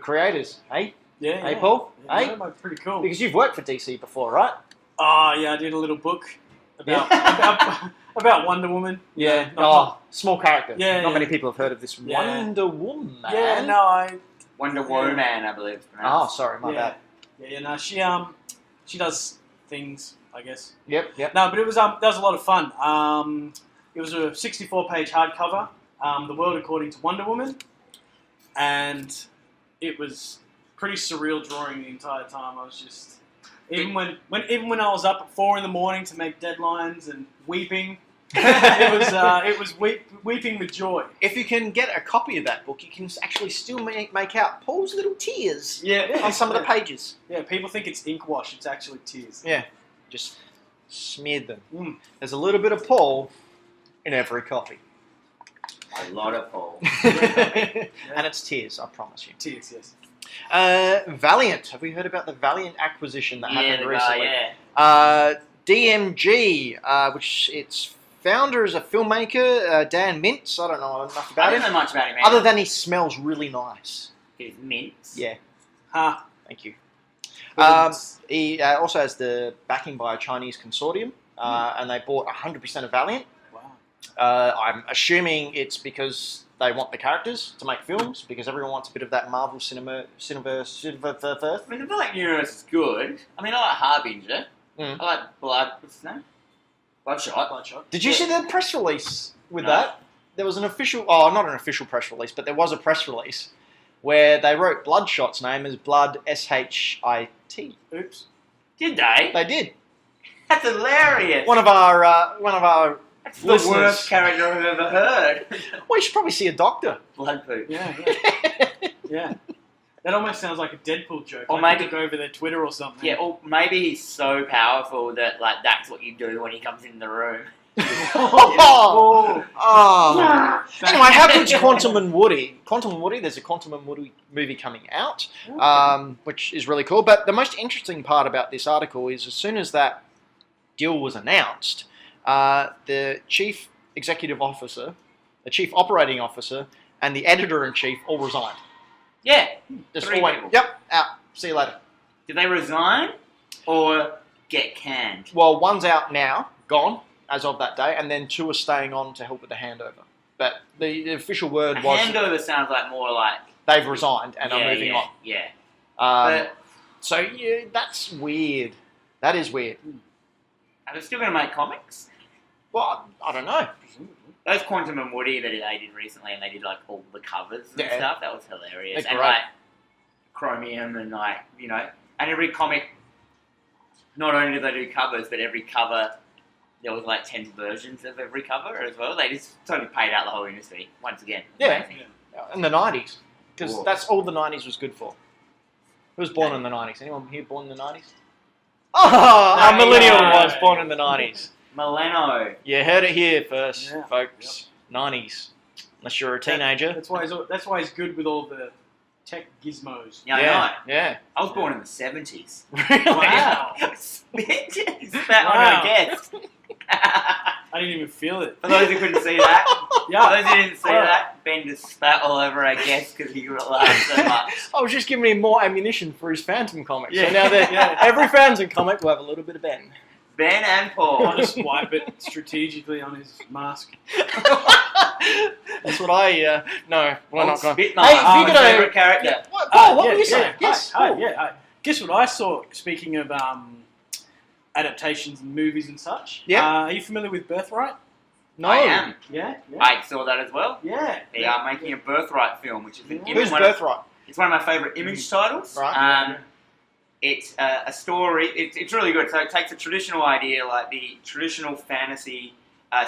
creators, hey? Yeah. Hey, Paul? Yeah, Hey? that might be pretty cool. Because you've worked for DC before, right? Oh, yeah, I did a little book about about Wonder Woman. Yeah. Not- Small character. Yeah, Not yeah. many people have heard of this Yeah. Wonder Woman. Yeah, no, Wonder Woman, I believe it's Oh, pronounced. sorry, my bad. no, she does things, I guess. Yep. No, but it was that was a lot of fun. It was a 64-page hardcover, The World According to Wonder Woman, and it was pretty surreal drawing the entire time. I was just even when I was up at 4 a.m. to make deadlines and weeping. it was weeping with joy. If you can get a copy of that book, you can actually still make out Paul's little tears on some of the pages. Yeah, people think it's ink wash. It's actually tears. Yeah, just smeared them. Mm. There's a little bit of Paul in every copy. A lot of Paul. And it's tears, I promise you. Tears, yes. Valiant. Have we heard about the Valiant acquisition that happened recently? Yeah. DMG, which its founder is a filmmaker, Dan Mintz. I don't know enough I about don't him. know much about him, Other than he smells really nice. His mints. Yeah, Ha. thank you. But He also has the backing by a Chinese consortium, and they bought 100% of Valiant. wow. I'm assuming it's because they want the characters to make films, because everyone wants a bit of that Marvel cineverse. I mean, the Black universe is good. I mean, I like Harbinger. Mm. I like what's his name? Bloodshot. Did you see the press release with No. that? There was an official, not an official press release, but there was a press release where they wrote Bloodshot's name as Blood S-H-I-T. Oops. Did they? They did. That's hilarious. One of our That's the listeners. worst character I've ever heard. Well, you should probably see a doctor. Blood poop. Yeah. Yeah. That almost sounds like a Deadpool joke. Or like maybe- go over their Twitter or something. Yeah, or maybe he's so powerful that that's what you do when he comes in the room. Oh. Anyway, how good's Quantum and Woody? Quantum and Woody, there's a Quantum and Woody movie coming out, which is really cool. But the most interesting part about this article is as soon as that deal was announced, the chief executive officer, the chief operating officer, and the editor-in-chief all resigned. Yeah. Just Three all went, people. yep, out. See you later. Did they resign or get canned? Well, one's out now, gone, as of that day, and then 2 are staying on to help with the handover. But the official word was Handover sounds like more like they've resigned and are moving on. Yeah. So yeah, that's weird. That is weird. Are they still going to make comics? Well, I don't know. Those Quantum and Woody that they did recently, and they did like all the covers and stuff. That was hilarious. They're And great. like Chromium and like and every comic. Not only did they do covers, but every cover there was like 10 versions of every cover as well. They just totally paid out the whole industry once again. Yeah. Amazing. In the 90s. Because Whoa. that's all the 90s was good for. Who was born in the 90s? Anyone here born in the 90s? Oh, a millennial was born in the 90s. Millenno. You heard it here first, Yeah. folks. 90s. Unless you're a teenager. That's why he's good with all the tech gizmos. Yeah, I know. Yeah. I was born in the 70s. Really? Wow. Is that on a guess? I didn't even feel it. For those who couldn't see that, Yeah. for those who didn't see that, Ben just spat all over our guest because he laughed so much. I was just giving him more ammunition for his Phantom comics. Yeah. So now that Yeah. every Phantom comic will have a little bit of Ben. Ben and Paul. I'll just wipe it strategically on his mask. That's what I, no, we're not going. Spit Hey, if you could favourite character. What, Paul, what were you yeah. saying? Yes. Hi, Paul. yeah. Guess what I saw, speaking of adaptations and movies and such? Yeah. Are you familiar with Birthright? No. I am. Yeah? I saw that as well. Yeah. They are making a Birthright film, which is an Who's one Birthright? It's one of my favourite image titles. Right. It's a story. It's really good. So it takes a traditional idea, like the traditional fantasy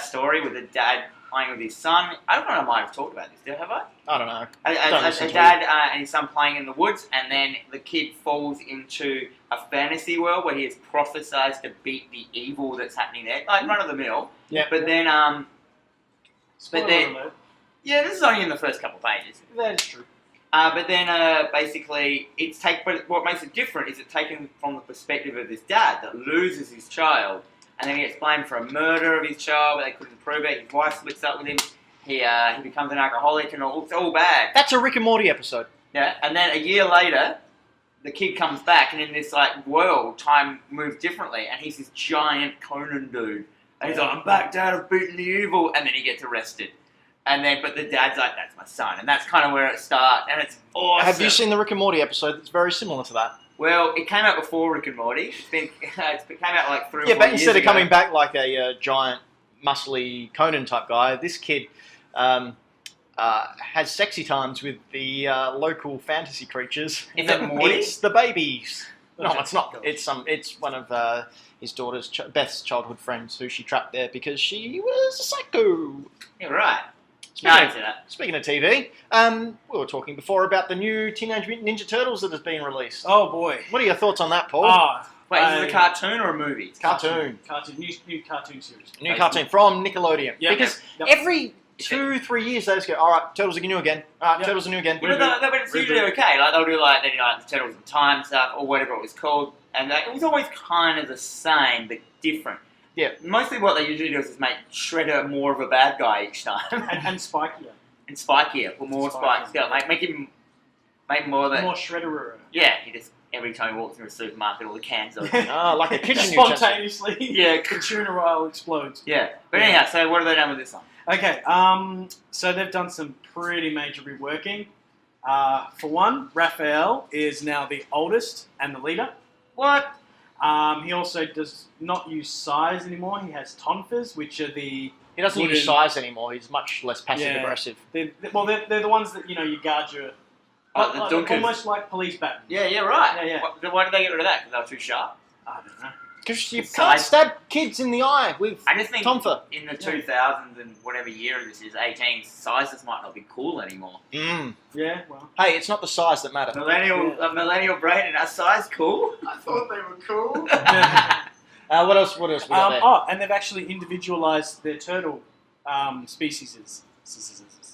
story with a dad playing with his son. I don't know. I might have talked about this. Have I? I don't know. A dad and his son playing in the woods, and then the kid falls into a fantasy world where he is prophesized to beat the evil that's happening there, like run of the mill. Yeah. But then, Spoiler then- alert. yeah, this is only in the first couple of pages. That is true. But then, basically, but what makes it different is it's taken from the perspective of this dad that loses his child, and then he gets blamed for a murder of his child, but they couldn't prove it. His wife splits up with him. He becomes an alcoholic, and it's all bad. That's a Rick and Morty episode. Yeah, and then a year later, the kid comes back, and in this like world, time moves differently, and he's this giant Conan dude, and he's like, "I'm back, Dad. I've beaten the evil," and then he gets arrested. And then, but the dad's like, "That's my son," and that's kind of where it starts, and it's awesome. Have you seen the Rick and Morty episode that's very similar to that? Well, it came out before Rick and Morty. It came out like 3 or 4 Yeah, but years instead of ago. coming back like a giant, muscly Conan type guy, this kid has sexy times with the local fantasy creatures. Is it Morty? It's the babies. No, Okay. it's not. It's one of his daughter's Beth's childhood friends who she trapped there because she was a psycho. Yeah, right. No, Speaking I of- see that. Speaking of TV, we were talking before about the new Teenage Mutant Ninja Turtles that has been released. Oh boy. What are your thoughts on that, Paul? Wait, is it a cartoon or a movie? Cartoon. New cartoon series. New cartoon from Nickelodeon. Yeah. Because Yep. every 2-3 years they just go, all right, Turtles are new again. All right, Yep. Turtles are new again. But it's usually okay. Like they'll do like the Turtles in Time stuff or whatever it was called, and it was always kind of the same but different. Yeah. Mostly what they usually do is make Shredder more of a bad guy each time, And spikier. and Spikier put more spikes. Yeah, make him more than More shredderer. yeah. He just every time he walks through a supermarket, all the cans are Ah, like a kitchen utensil. Spontaneously. Yeah. The tuna oil explodes. yeah. But anyhow, so what have they done with this one? Okay, so they've done some pretty major reworking. For one, Raphael is now the oldest and the leader. What? He also does not use size anymore. He has tonfas, which are the... He doesn't use wooden- size anymore. He's much less passive Yeah. aggressive. They're the ones that, you guard your... Oh, the Dunkers. almost like police bat. Yeah, right. Yeah. Why did they get rid of that? Because they were too sharp. I don't know. Because you Size. can't stab kids in the eye with I just think tonfa. in the 2000s and whatever year this is, 18, sizes might not be cool anymore. Mm. Yeah, well... Hey, it's not the size that matters. Millennial brain and our size cool. I thought they were cool. What else? What else we got there? And they've actually individualized their turtle species.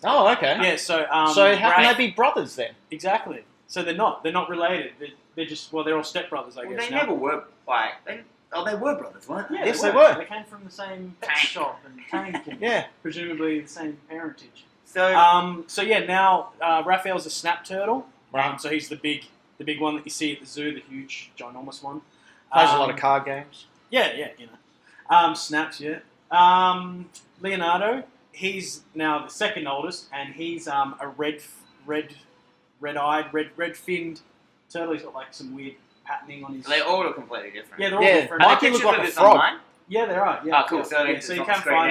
Oh, okay. Yeah, so So how can Raph- they be brothers then? Exactly. So they're not related. They're just they're all stepbrothers, I Well, guess. they now. never were like. They were brothers, weren't they? Yeah, Yes, they were. They came from the same pet Tank. shop and tank, and Yeah. presumably the same parentage. So So yeah, now Raphael's a snap turtle. Right. So he's the big one that you see at the zoo, the huge, ginormous one. Plays a lot of card games. Yeah, you know. Snaps, yeah. Leonardo, he's now the second oldest, and he's a red-finned turtle. He's got like some weird patterning on his. they all look completely different. Yeah, they're all Yeah, different. Are there Mikey looked pictures like of a this frog. online? Yeah, there are. Yeah, Oh, cool. yeah. So Yeah, it's so you on can the screen find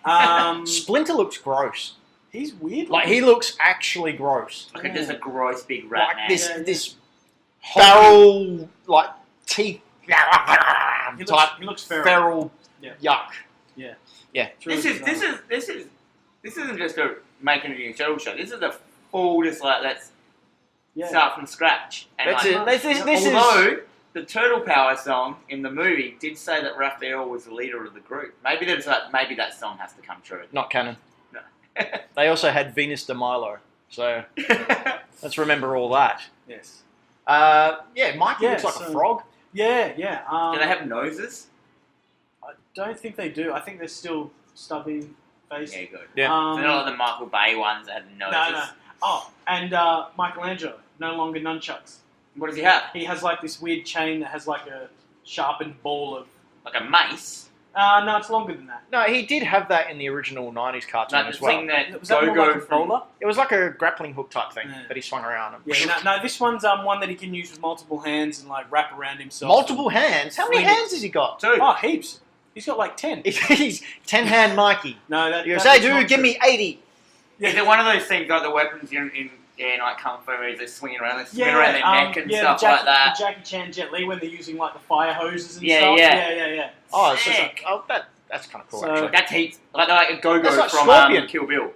now. them. Splinter looks gross. He's weird. Like he looks actually gross. Like just a gross big rat Like man. this barrel like teeth He type looks feral. feral Yeah. yuck. It's really bizarre. This isn't just a making a new turtle show. This is a full just like let's Yeah. start from scratch. And That's like, it. This is although the Turtle Power song in the movie did say that Raphael was the leader of the group. Maybe that song has to come true. not canon. No. They also had Venus de Milo, so let's remember all that. Yes. Yeah, Mikey Yeah, looks like so- a frog. Yeah. Do they have noses? I don't think they do. I think they're still stubby face. Yeah, good. Yeah. They're not like the Michael Bay ones that have noses. No. Oh, and Michelangelo, no longer nunchucks. What does he have? He has like this weird chain that has like a sharpened ball of. Like a mace? No, it's longer than that. No, he did have that in the original '90s cartoon Like as the well. thing that Was that more Go-Go like a from... bowler? It was like a grappling hook type thing Yeah. that he swung around. Yeah, no, this one's one that he can use with multiple hands and like wrap around himself. Multiple hands. How many Swing it. hands has he got? Two. Oh, heaps. He's got like 10. He's 10-hand Mikey. No, that. You that's say, not dude, give true. me 80. Is it one of those things like the weapons in like Kung Fu movies, they're swinging around, they're swinging Yeah, around their neck and stuff the Jackie, like that? The Jackie Chan Jet Li when they're using like the fire hoses and Yeah, stuff. yeah. Yeah. Oh, it's just Sick. that's kind of cool, So- actually. That's heaps. Like a go-go That's like from Scorpion. Kill Bill.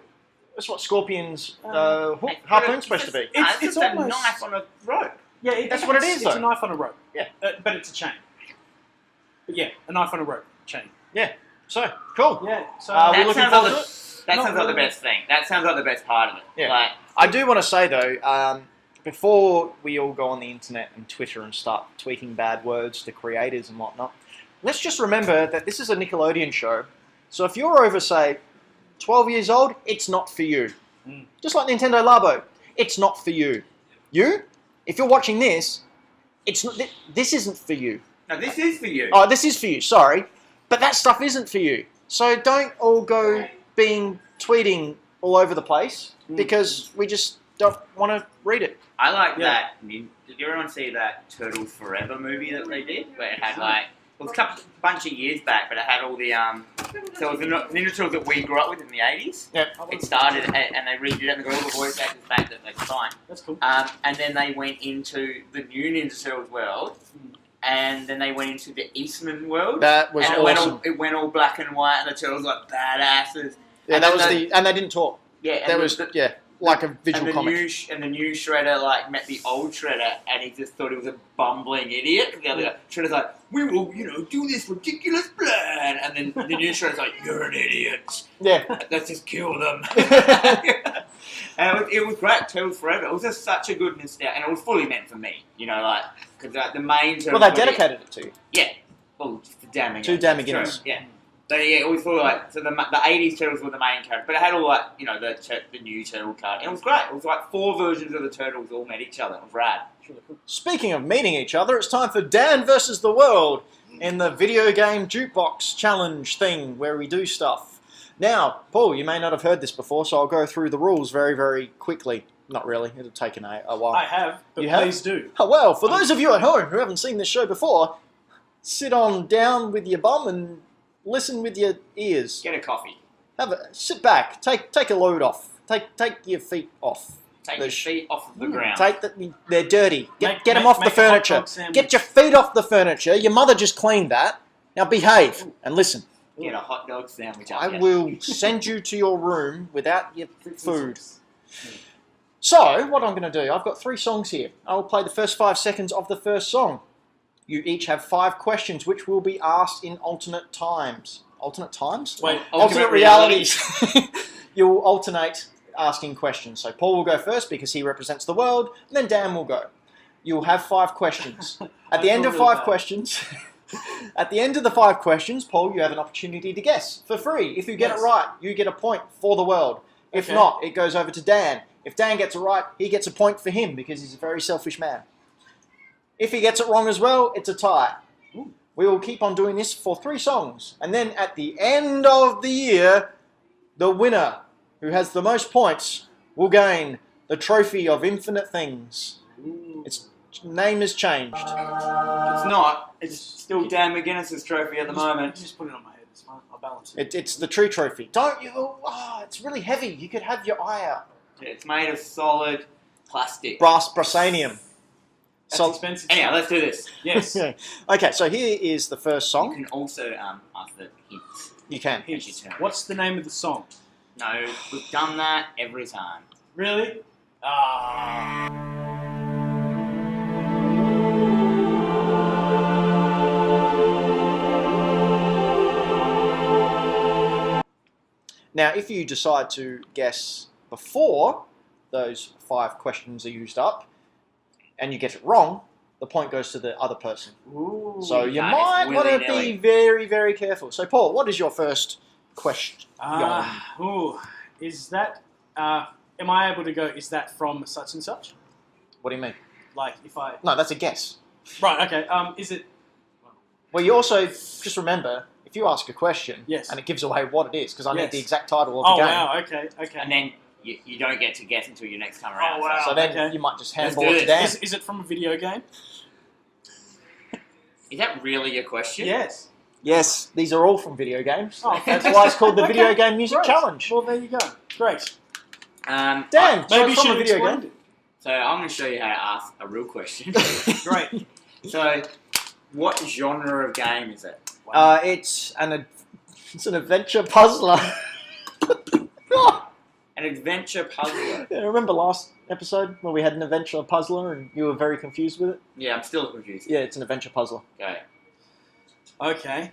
That's what Scorpion's It's harpoon's supposed to be. It's just a almost- knife on a rope. Yeah, That's what it is, It's though. a knife on a rope. Yeah. But it's a chain. But yeah, a knife on a rope. Chain. So, cool. Yeah, so... We're That looking sounds forward like to it. That Not sounds like the really. best thing. That sounds like the best part of it. Yeah. Like, I do want to say, though, before we all go on the internet and Twitter and start tweaking bad words to creators and whatnot, let's just remember that this is a Nickelodeon show. So if you're over, say, 12 years old, it's not for you. Mm. Just like Nintendo Labo, it's not for you. You? If you're watching this, it's not. This isn't for you. no, this is for you. Oh, this is for you, sorry. But that stuff isn't for you. So don't all go tweeting all over the place because we just don't want to read it. I like Yeah. that. Did everyone see that Turtles Forever movie that they did? Where it had like, it was a bunch of years back, but it had all the, so it was the Ninja Turtles that we grew up with in the 80s. Yep. It started, and they redid it, and they got all the voice actors back that they could find. That's cool. And then they went into the new Ninja Turtles world, and then they went into the Eastman world. That was and awesome. it went all black and white, and the Turtles like badasses. Yeah, and that then was and they didn't talk. Yeah, and That the- was the, like a visual comic. and the new Shredder like met the old Shredder, and he just thought he was a bumbling idiot. The other guy, Shredder's like, we will, do this ridiculous plan, and then the new Shredder's like, you're an idiot. Yeah. Let's just kill them. And it was great. Turtles Forever. It was just such a good nostalgia, and it was fully meant for me. Because the main. Well, they dedicated it to you. Yeah. Well, just the damn beginners. Two damn That's beginners. true, yeah. But yeah, it was full of like, so the 80s Turtles were the main character, but it had all like, the new Turtle card. It was great. It was like 4 versions of the Turtles all met each other. It was rad. Speaking of meeting each other, it's time for Dan versus the World in the video game jukebox challenge thing where we do stuff. Now, Paul, you may not have heard this before, so I'll go through the rules very, very quickly. Not really. It'll take a while. I have, but You have? please do. Oh, well, for those of you at home who haven't seen this show before, sit on down with your bum and listen with your ears. Get a coffee. Sit back. Take a load off. Take your feet off. Take your feet off of the ground. They're dirty. Get them Make off the a hot furniture. dog sandwich. Get your feet off the furniture. Your mother just cleaned that. Now behave and listen. Get a hot dog sandwich up I here. will send you to your room without your food. So, what I'm going to do, I've got 3 songs here. I will play the first 5 seconds of the first song. You each have 5 questions, which will be asked in alternate times. Alternate times? Wait, alternate realities. You'll alternate asking questions. So Paul will go first because he represents the world, and then Dan will go. You'll have 5 questions. At the end of 5 questions, at the end of the 5 questions, Paul, you have an opportunity to guess for free. If you get it right, you get a point for the world. If not, it goes over to Dan. If Dan gets it right, he gets a point for him because he's a very selfish man. If he gets it wrong as well, it's a tie. Ooh. We will keep on doing this for 3 songs. And then at the end of the year, the winner who has the most points will gain the Trophy of Infinite Things. Ooh. Its name has changed. It's not. It's still Dan McGuinness's trophy at the moment. Just put it on my head. It's fine. I'll balance it. It's the Tree Trophy. Don't you? Oh, it's really heavy. You could have your eye out. It's made of solid plastic. Brassanium. That's expensive. Anyhow, let's do this. Yes. Okay, so here is the first You song. can also ask the hints. You can. Hints. What's the name of the song? No, we've done that every time. Really? Now, if you decide to guess before those 5 questions are used up, and you get it wrong, the point goes to the other person. Ooh. So you That is might want to willy-nilly. be very, very careful. So, Paul, what is your first question? Is that? Am I able to go? Is that from such and such? What do you mean? Like if I? No, that's a guess. Right. Okay. Is it? Well, you also, just remember, if you ask a question, Yes. and it gives away what it is, because I need Yes. the exact title of Oh the game. wow. Okay. Okay. And then you don't get to guess until your next time around. Oh, wow. So then Okay. you might just Let's handball do it to this. Dan. Is it from a video game? Is that really your question? Yes. Yes, these are all from video games. Oh, That's why it's called the Okay, Video Game Music great. Challenge. Well, there you go. Great. Dan, Maybe so you from should a have video explained game. So I'm going to show you how to ask a real question. Great. So, what genre of game is it? It's an adventure puzzler. An adventure puzzler. Yeah, remember last episode where we had an adventure puzzler and you were very confused with it? Yeah, I'm still confused. Yeah, it's an adventure puzzler. Okay. Okay.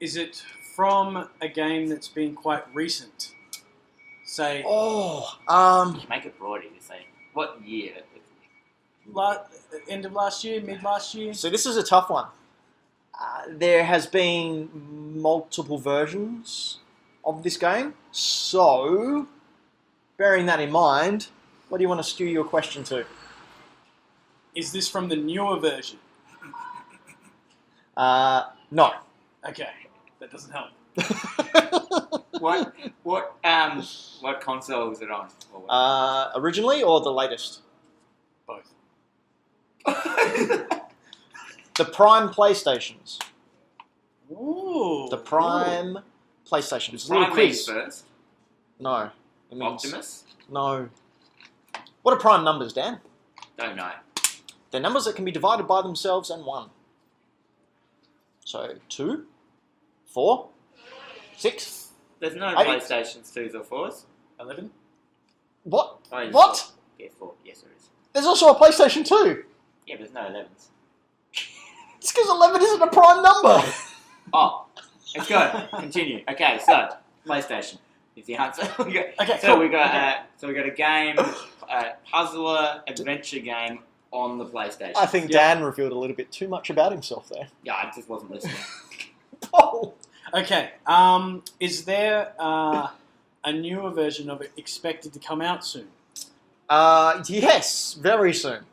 Is it from a game that's been quite recent? Say, Make it broader. You say, what year? end of last year, mid last year? So this is a tough one. There has been multiple versions of this game, so bearing that in mind, what do you want to skew your question to? Is this from the newer version? No. Okay, that doesn't help. What console was it on? Or what? Originally or the latest? Both. The Prime PlayStations. Ooh. The Prime PlayStations. Does It's a little Prime mean quiz. first? No. It means Optimus? no. What are prime numbers, Dan? Don't know. They're numbers that can be divided by themselves and 1. So 2, 4, 6. There's no 8. PlayStations 2s or 4s. 11? What? Oh, yes, What? 4. Yeah, 4. Yes, there is. There's also a PlayStation 2. Yeah, but there's no 11s. It's because 11 isn't a prime number. Oh, let's go. Continue. Okay, so PlayStation is the answer. Okay, So cool. we got Okay. a game, puzzler adventure game on the PlayStation. I think Yeah. Dan revealed a little bit too much about himself there. Yeah, I just wasn't listening. Oh. Okay, is there a newer version of it expected to come out soon? Yes, very soon.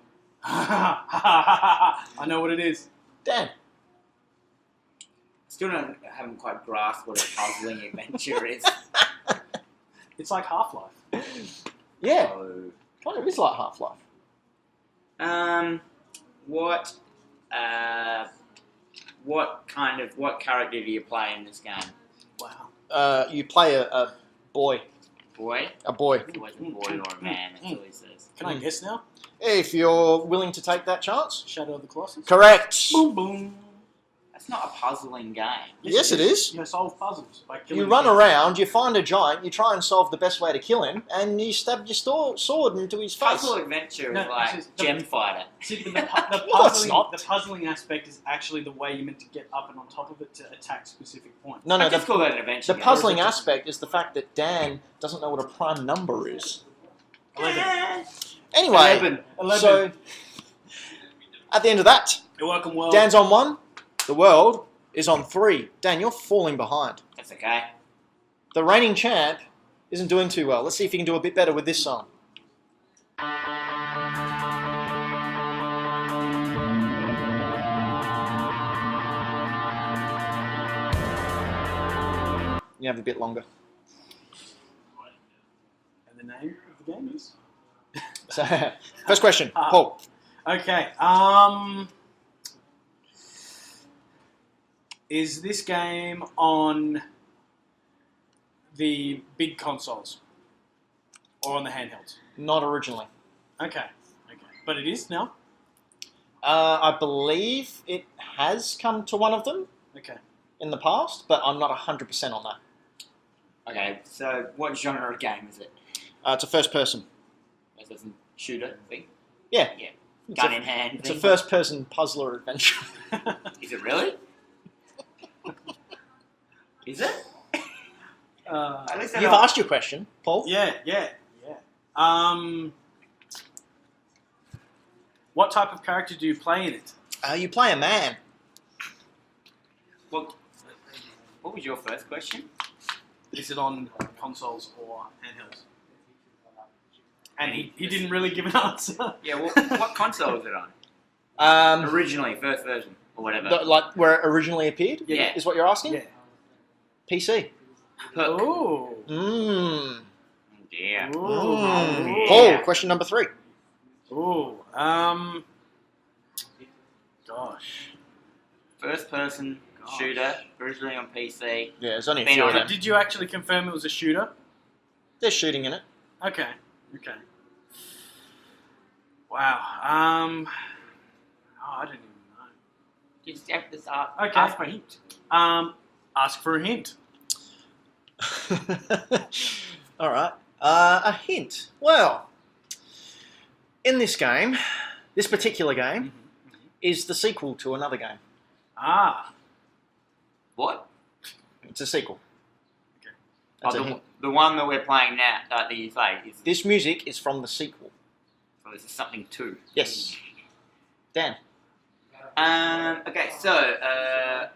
I know what it is. Dan. Still haven't quite grasped what a puzzling adventure is. It's like Half-Life. Yeah, So, kind of is like Half-Life. what character do you play in this game? Wow. You play a boy. Boy? A boy. It's always a boy or a man, that's all he says. Can I guess now? If you're willing to take that chance. Shadow of the Colossus? Correct. Boom, boom. A That's not a puzzling game. Yes, it is. You solve puzzles by killing You run things. around, you find a giant, you try and solve the best way to kill him, and you stab your sword into his face. Puzzle adventure No, is like it's just- Gem Fighter. See, but No, it's not. the puzzling aspect is actually the way you're meant to get up and on top of it to attack specific points. No, I no, just call that an adventure the game. puzzling aspect is the fact that Dan doesn't know what a prime number is. 11. Anyway, 11. so at the end of that, You're welcome, world. Dan's on 1, the world is on 3. Dan, you're falling behind. That's okay. The reigning champ isn't doing too well. Let's see if he can do a bit better with this song. You have a bit longer. And the name of the game is? So, first question, Paul. Okay. Is this game on the big consoles or on the handhelds? Not originally. Okay. But it is now? I believe it has come to one of them Okay. in the past, but I'm not 100% on that. Okay, so what genre of game is it? It's a first person. Is it a shooter thing? Yeah. Yeah. It's Gun a- in hand It's a thing? first person puzzler adventure. Is it really? Is it? At least I You've know- asked your question, Paul. Yeah. What type of character do you play in it? You play a man. What was your first question? Is it on consoles or handhelds? And he didn't really give an answer. Yeah, what console is it on? Originally, first version, or whatever. Like where it originally appeared? Yeah. Is what you're asking? Yeah. PC. Hook. Ooh. Mmm. Yeah. Ooh. Paul, question number 3. Ooh. Gosh. First person shooter, originally on PC. Yeah, there's only a Been few of on them. Did you actually confirm it was a shooter? There's shooting in it. Okay. Wow. I don't even know. You just have to start Okay. ask for a hint. Ask for a hint. All right. A hint. Well, in this game, this particular game is the sequel to another game. Ah. What? It's a sequel. Okay. That's a Oh, hint. the one that we're playing now, that you say, is This music is from the sequel. so this is something too. Yes. Dan. Okay, so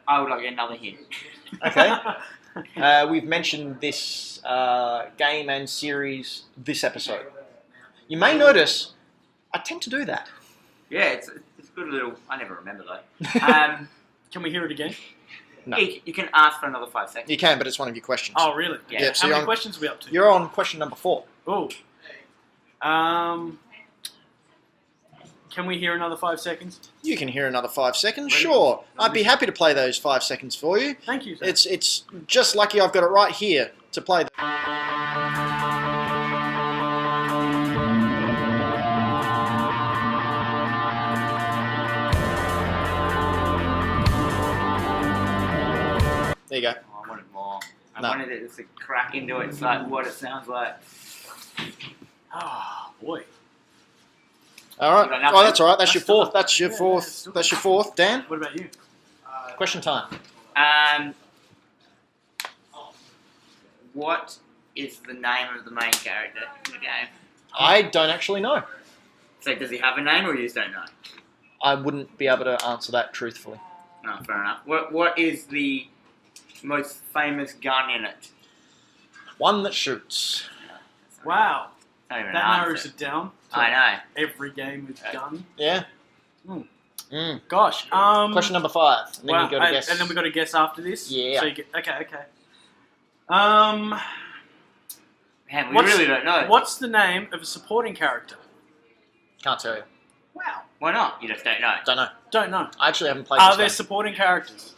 I would like another hint. Okay. We've mentioned this game and series this episode. You may notice I tend to do that. Yeah, it's a good little. I never remember though. Can we hear it again? No. You can ask for another 5 seconds. You can, but it's one of your questions. Oh, really? Yeah. Yeah, so How you're many on, questions are we up to? you're on question number 4. Oh. Can we hear another 5 seconds? You can hear another 5 seconds, sure. I'd be happy to play those 5 seconds for you. Thank you, sir. It's just lucky I've got it right here to play. There you go. Oh, I wanted more. I No. wanted it to crack into it, so like what it sounds like. Oh, boy. All right. You got nothing? Oh, that's all right. That's your That's still- fourth. That's your yeah, fourth. still- That's your fourth. Dan, What about you? question time. What is the name of the main character in the game? I don't actually know. So does he have a name, or you just don't know? I wouldn't be able to answer that truthfully. No, fair enough. What is the most famous gun in it? One that shoots. Wow. Not even That an narrows answer. it down to I know. every game with gun. Yeah. Hmm. Mm. Gosh. Question number 5. And then Wow, you got to guess. and then we got to guess after this? Yeah. So you get, okay. Man, we What's- really don't know. What's the name of a supporting character? Can't tell you. Wow. Why not? You just don't know. Don't know. Don't know. I actually haven't played Are this there game. supporting characters?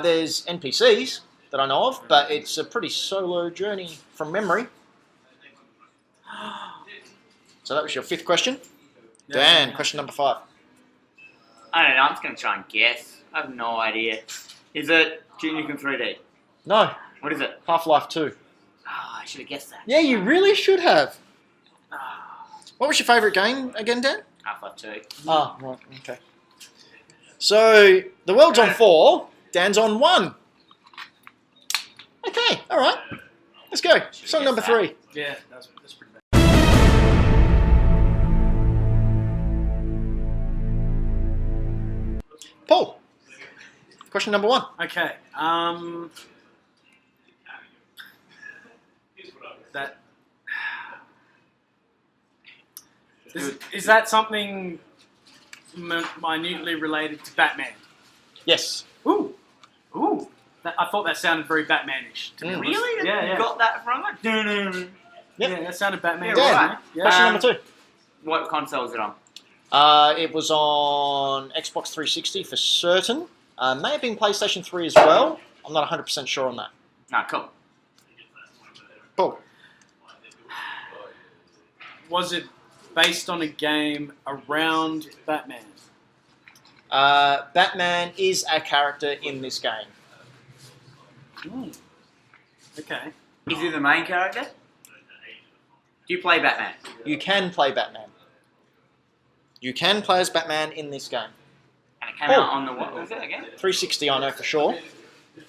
There's NPCs that I know of, but it's a pretty solo journey from memory. So that was your 5th question. Dan, question number 5. I don't know. I'm just going to try and guess. I have no idea. Is it Junior Nukem 3D? No. What is it? Half-Life 2. Oh, I should have guessed that. Yeah, you really should have. Ah, What was your favourite game again, Dan? Half-Life 2. Oh, right, okay. So, the world's on 4, Dan's on 1. Okay, alright. Let's go. Song number 3. Yeah, that's pretty bad. Paul, question number 1. Okay. That is that something minutely related to Batman? Yes. Ooh. I thought that sounded very Batmanish. To be honest. Really? Yeah, yeah. You got that from it? Yep. Yeah, that sounded Batman. Yeah, Dan, right. Yeah. question number 2. What console is it on? It was on Xbox 360 for certain. May have been PlayStation 3 as well. I'm not 100% sure on that. Ah, cool. Paul. Was it based on a game around Batman? Batman is a character in this game. Okay. Is he the main character? Do you play Batman? You can play Batman. You can play as Batman in this game. And it came out on the what was it again? 360, I know for sure.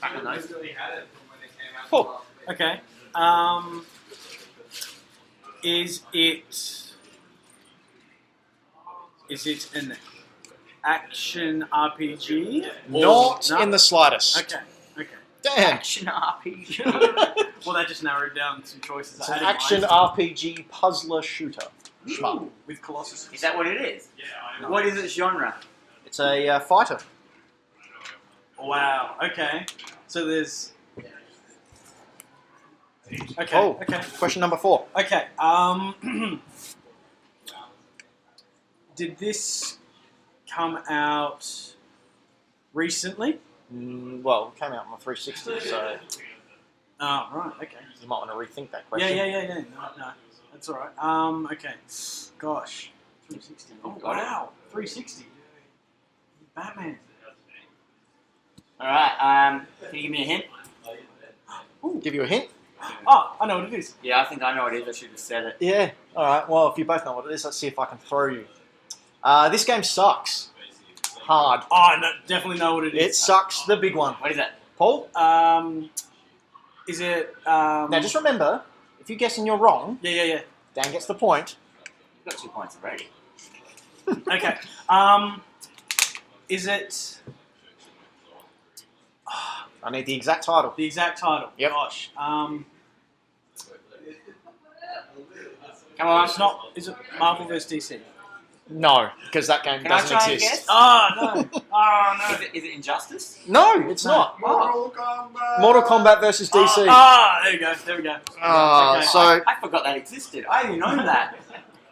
Back on those. Paul. Okay. Is it an action RPG? Not No? in the slightest. Okay. Dan. Action RPG. Well, that just narrowed down some choices. It's I an had in action mind. RPG puzzler shooter. Shmup. With Colossus. Is that what it is? What is its genre? It's a fighter. Wow. Okay. So there's. Okay. Oh, Okay. question number 4. Okay. Did this come out recently? Well, it came out on the 360, so Oh, right. Okay. you might want to rethink that Yeah. question. No, that's all right. Okay. Gosh. 360. Oh, Got it. wow. 360. Batman. Alright, can you give me a hint? Give you a hint? Oh, I know what it is. Yeah, I think I know what it is. I should have said it. Yeah. Alright, well, if you both know what it is, let's see if I can throw you. This game sucks. Hard. Oh, no, definitely know what it It is. sucks, the big one. What is it? Paul? Is it? Now just remember, if you guess and you're wrong, Yeah. Dan gets the point. You've got 2 points already. Okay. Is it I need the exact title. the exact title? Yep. Gosh. Come on. It's not. Is it Marvel vs DC? No, because that game Can I doesn't try and exist. guess? Oh no. Oh no. Is it Injustice? No, it's not. Mortal Kombat. Mortal Kombat versus DC. There we go. There we go. Okay. So I forgot that existed. I didn't know that.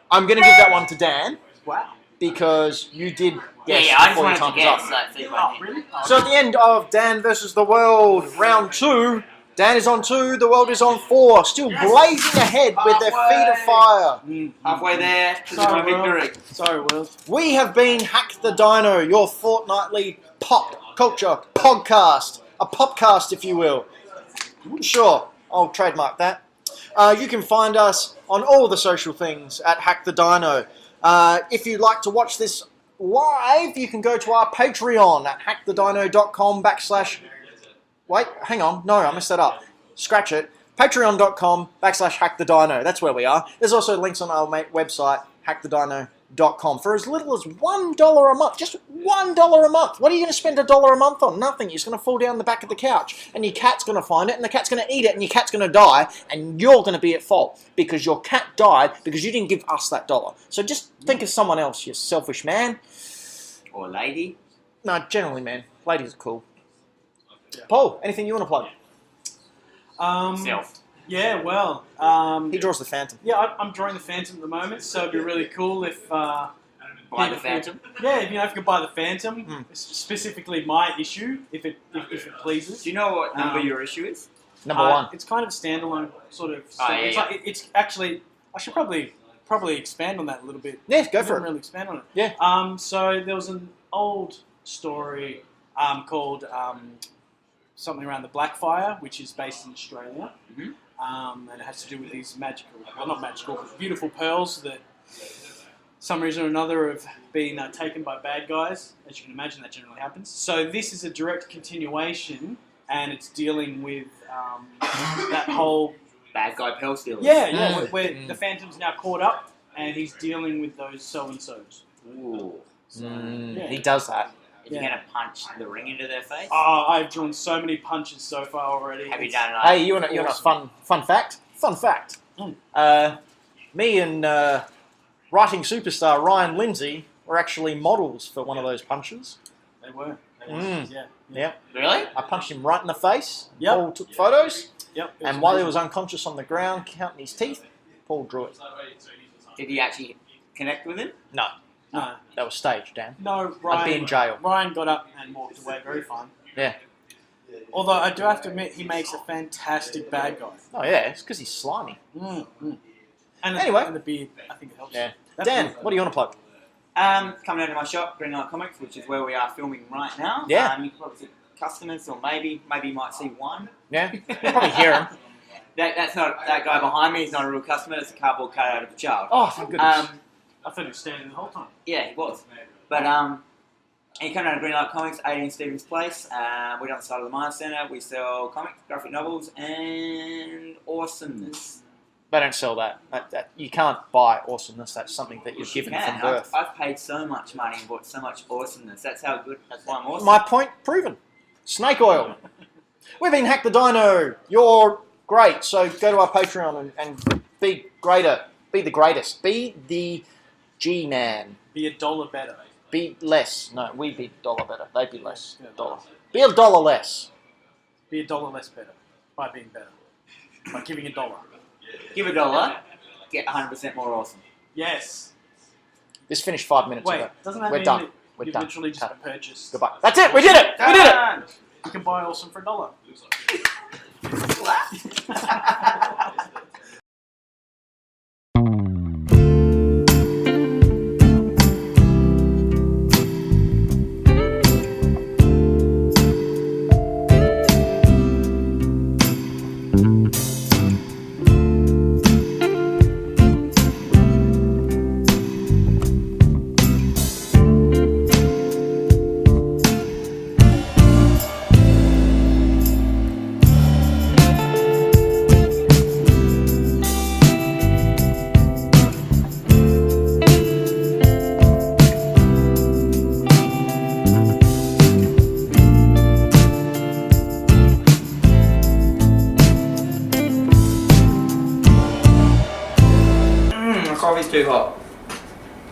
I'm going to give that one to Dan Wow. because you did guess Yeah, I just before your wanted time to was guess up. that. See if I Oh, knew. really? So at the end of Dan versus the World, round 2, Dan is on 2, the world is on 4, still blazing ahead with their feet of fire. Halfway there to the Sorry, Will. victory. Sorry, Will. We have been Hack the Dino, your fortnightly pop culture podcast. A popcast, if you will. Sure, I'll trademark that. You can find us on all the social things at Hack the Dino. If you'd like to watch this live, you can go to our Patreon at hackthedino.com/ Wait, hang on. No, I messed that up. Scratch it. Patreon.com / hackthedino. That's where we are. There's also links on our website, hackthedino.com, for as little as $1 a month. Just $1 a month. What are you going to spend $1 a month on? Nothing. You're just going to fall down the back of the couch, and your cat's going to find it, and the cat's going to eat it, and your cat's going to die, and you're going to be at fault because your cat died because you didn't give us that dollar. So just think of someone else, you selfish man. Or lady. No, generally, man. Ladies are cool. Paul, anything you want to plug? Self. Yeah. Well. He draws the Phantom. Yeah, I'm drawing the Phantom at the moment, so it'd be really cool if. Buy the Phantom. Yeah, if you could buy the Phantom, specifically my issue, if it pleases. Do you know what number your issue is? Number 1. It's kind of a standalone sort of. Oh, yeah, it's, yeah. Like, it's actually. I should probably expand on that a little bit. Yeah, go I for didn't it. really expand on it. Yeah. So there was an old story called something around the Blackfire, which is based in Australia. Mm-hmm. And it has to do with these not magical, but beautiful pearls that some reason or another have been taken by bad guys. As you can imagine, that generally happens. So this is a direct continuation, and it's dealing with that whole... Bad guy pearl stealers. Yeah, where the Phantom's now caught up, and he's dealing with those so-and-sos. Ooh. So, He does that. Is he going to punch the ring into their face? Oh, I've drawn so many punches so far already. Have you done Hey, you want a fun fact? Fun fact. Me and writing superstar Ryan Lindsay were actually models for one of those punches. They were. Yeah. Yep. Really? I punched him right in the face. Yep. Paul took photos. Yep. And while he was unconscious on the ground, counting his teeth, Paul drew it. Did he actually connect with him? No. No. That was staged, Dan. No, I'd be in jail. Ryan got up and walked away very fine. Yeah. Although I do have to admit, he makes a fantastic bad guy. Oh, yeah. It's because he's slimy. And Anyway. and the beard, I think it helps. Yeah. That's Dan, good. what do you want to plug? Coming out of my shop, Greenlight Comics, which is where we are filming right now. Yeah. You can probably see customers, or maybe you might see one. Yeah. You'll probably hear him. That's not that guy behind me. He's not a real customer. It's a cardboard cutout of a child. Oh, thank goodness. I thought he was standing the whole time. Yeah, he was. But he came out of Greenlight Comics, 18 Stevens Place. We're on the side of the Mine Centre. We sell comics, graphic novels, and awesomeness. They don't sell that. You can't buy awesomeness. That's something that you're given Yeah, from birth. I've paid so much money and bought so much awesomeness. That's how good. That's why I'm awesome. My point proven. Snake oil. We've been Hack the Dino. You're great. So go to our Patreon and be greater. Be the greatest. Be the G-man. Be $1 better. Be less. No, we'd be $1 better. They'd be less. Yeah. $1. Be $1 less. Be $1 less better by being better. By giving $1. Give $1, get 100% more awesome. Yes. This finished 5 minutes Wait, ago. doesn't that We're mean done. that We're you've done. literally just Cut. purchased? Goodbye. That's it. We did it. We did it. Done. You can buy awesome for $1. Coffee's too hot.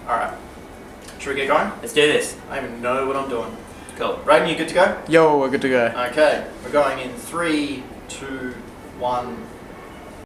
Alright. Should we get going? Let's do this. I don't even know what I'm doing. Cool. Raiden, you good to go? Yo, we're good to go. Okay. We're going in 3, 2, 1.